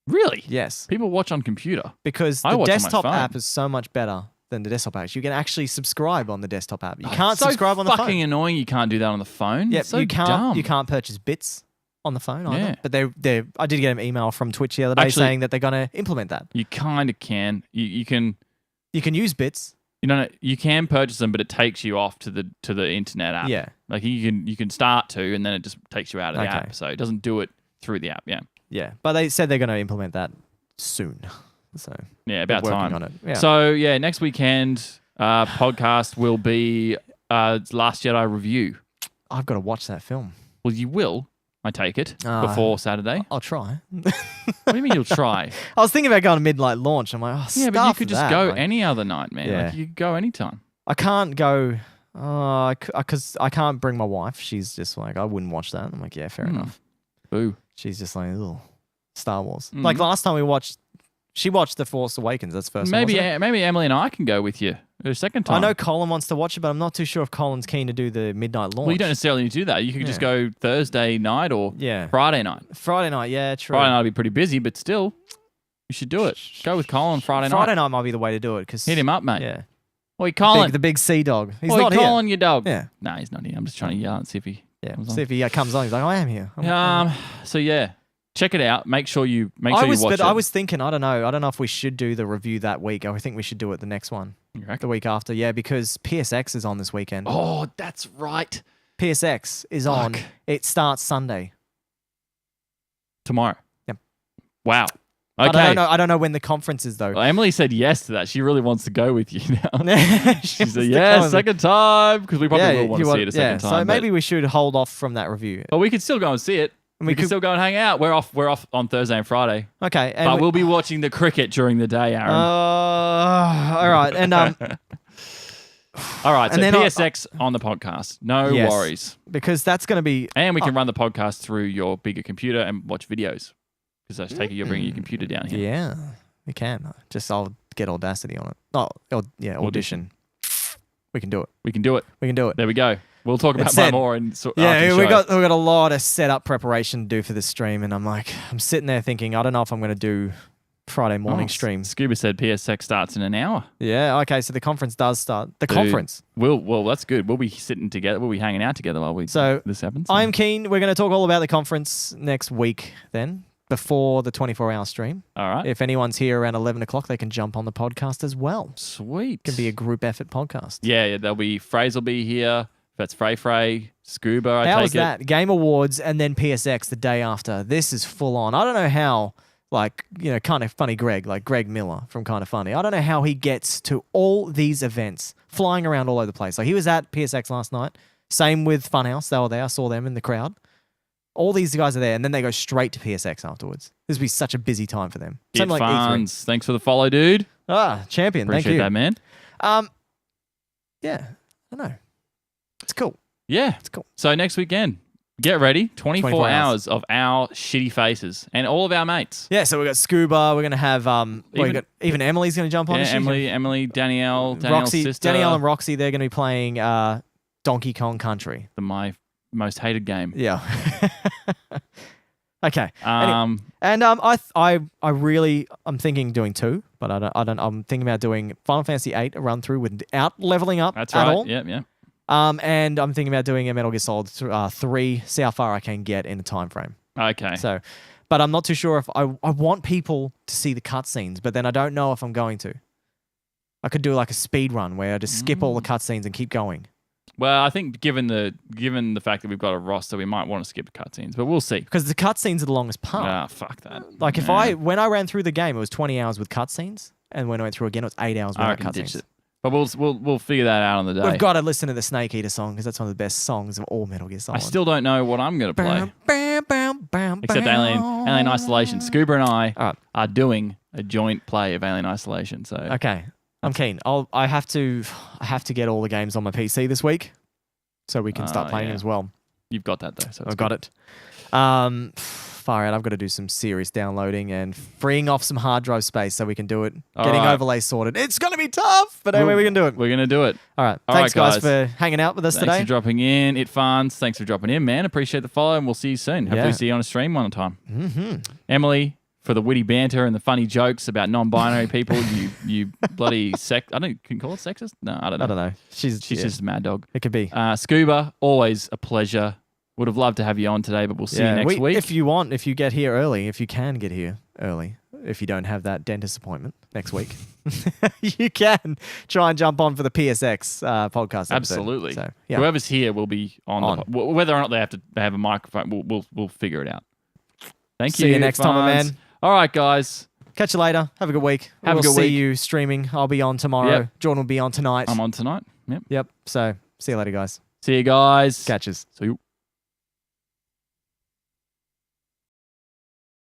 really? Yes, People watch on computer. because I the watch on my desktop phone. app is so much better than the desktop app. You can actually subscribe on the desktop app. You Oh, can't it's so subscribe on the phone. fucking annoying. You can't do that on the phone. Yeah, It's so you can't. dumb. You can't purchase bits on the phone either. Yeah. But they I did get an email from Twitch the other day Actually- saying that they're going to implement that. You kind of can. You can. You can use bits. You can purchase them, but it takes you off to the internet app. Yeah. Like you can start to, and then it just takes you out of the Okay. app. So it doesn't do it through the app. Yeah. Yeah. But they said they're going to implement that soon. So Yeah. they're About working time. on it. Yeah. So yeah, next weekend podcast will be Last Jedi review. I've got to watch that film. Well, you will. I take it before Saturday. I'll try. What do you mean you'll try? I was thinking about going to midnight launch. I'm like, oh, Yeah, but you stuff could just that. go Like, any other night, man. Yeah. Like you could go anytime. I can't go because I can't bring my wife. She's just like, I wouldn't watch that. I'm like, yeah, fair enough. Boo. She's just like, ugh, Star Wars. Mhm. Like last time she watched The Force Awakens. That's the first one, Maybe wasn't it? maybe Emily and I can go with you a second time. I know Colin wants to watch it, but I'm not too sure if Colin's keen to do the midnight launch. Well, you don't necessarily need to do that. You could just Yeah. go Thursday night or Yeah. Friday night. Friday night, yeah, true. Friday night will be pretty busy, but still, you should do it. Go with Colin Friday Friday night. night might be the way to do it because Hit him up, mate. Yeah, Oi, Colin. the big sea dog. He's Oi, not Colin, your dog. here. No, he's not here. I'm just trying to yell and see if he. Yeah, comes on. see if he comes on. He's like, I am here. So yeah, check it out. Make sure you watch it. I was thinking, I don't know if we should do the review that week. I think we should do it the next one, You reckon? the week after. Yeah, because PSX is on this weekend. Oh, that's right. PSX is on. Fuck. It starts Sunday. Tomorrow. Yep. Wow. I Okay. don't know when the conference is though. Well, Emily said yes to that. She really wants to go with you now. She She said yes, second time, because we probably will want to see it a second time. So but- maybe we should hold off from that review. But we could still go and see it. And We can still go and hang out. We're off on Thursday and Friday. Okay, and But we'll be watching the cricket during the day, Aaron. all right, and All right, so and then PSX on the podcast. No Yes. worries. because that's going to be And we can run the podcast through your bigger computer and watch videos. Because I take it you're bringing your computer down here. yeah, we can. Just I'll get Audacity on it. Oh, Audition. We can do it. We can do it. We can do it. There we go. We'll talk about It's that said. more. And Yeah, we got a lot of setup preparation to do for this stream, and I'm sitting there thinking I don't know if I'm going to do Friday morning stream. Scuba said PSX starts in an hour. Yeah, okay, so the conference does start. The Dude. conference. Well, that's good. We'll be sitting together. We'll be hanging out together while So, this happens. I'm keen. We're going to talk all about the conference next week then, before the 24-hour stream. All right. If anyone's here around 11 o'clock, they can jump on the podcast as well. Sweet. It can be a group effort podcast. Yeah, there'll be Fraser will be here. That's Frey, Scuba. I How take was that? Game Awards and then PSX the day after. This is full on. I don't know how, kind of funny Greg, like Greg Miller from Kind of Funny. I don't know how he gets to all these events, flying around all over the place. Like he was at PSX last night. Same with Funhouse. They were there. I saw them in the crowd. All these guys are there, and then they go straight to PSX afterwards. This would be such a busy time for them. It Same like E3. funds. Thanks for the follow, dude. Champion. Appreciate Thank you. that, man. Yeah, I don't know. It's cool. Yeah. It's cool. So next weekend, get ready. 24 24 hours of our shitty faces and all of our mates. Yeah, so we got Scuba. We're gonna have even Emily's gonna jump on. Yeah, is she? Emily, Danielle's Roxy, sister. Danielle and Roxy. They're gonna be playing Donkey Kong Country. my most hated game. Yeah. Okay. Um, And I'm thinking doing 2, but I'm thinking about doing Final Fantasy 8 a run through without leveling up that's at right. all. Yep, yep. And I'm thinking about doing a Metal Gear Solid 3, see how far I can get in a time frame. Okay. So, but I'm not too sure if I want people to see the cutscenes, but then I don't know if I'm going to. I could do like a speed run where I just skip all the cutscenes and keep going. Well, I think given the fact that we've got a roster, we might want to skip cutscenes, but we'll see. Because the cutscenes are the longest part. Ah, fuck that. Like Yeah. when I ran through the game, it was 20 hours with cutscenes, and when I went through again, it was 8 hours I without reckon ditch cutscenes. it. But we'll figure that out on the day. We've got to listen to the Snake Eater song because that's one of the best songs of all Metal Gear I Solid. still don't know what I'm going to play. Except Alien Isolation. Scuba and I All right. are doing a joint play of Alien Isolation. So Okay, I'm keen. I have to get all the games on my PC this week, so we can start playing yeah. as well. you've got that though. So I've got it. Far out. I've got to do some serious downloading and freeing off some hard drive space so we can do it. All Getting right. overlays sorted. It's gonna be tough, but anyway, we can do it. We're going to do it. All right. All Thanks, right, guys, for hanging out with us Thanks today. for dropping in. It Funds. Thanks for dropping in, man. Appreciate the follow, and we'll see you soon. Hopefully Yeah. see you on a stream one time. Mm-hmm. Emily, for the witty banter and the funny jokes about non-binary people, you bloody I don't can you call it sexist? No, I don't know. I don't know. She's She's just a mad dog. It could be. Scuba, always a pleasure. Would have loved to have you on today, but we'll see you next week. If you want, if you get here early, if you can get here early, if you don't have that dentist appointment next week, you can try and jump on for the PSX podcast episode. Absolutely. So, yeah. Whoever's here will be on. On. Whether or not they have a microphone, we'll figure it out. Thank you. See you next time, my Funds. man. All right, guys. Catch you later. Have a good week. Have a we'll good see week. you streaming. I'll be on tomorrow. Yep. Jordan will be on tonight. I'm on tonight. Yep. Yep. So see you later, guys. See you guys. Catches. See you.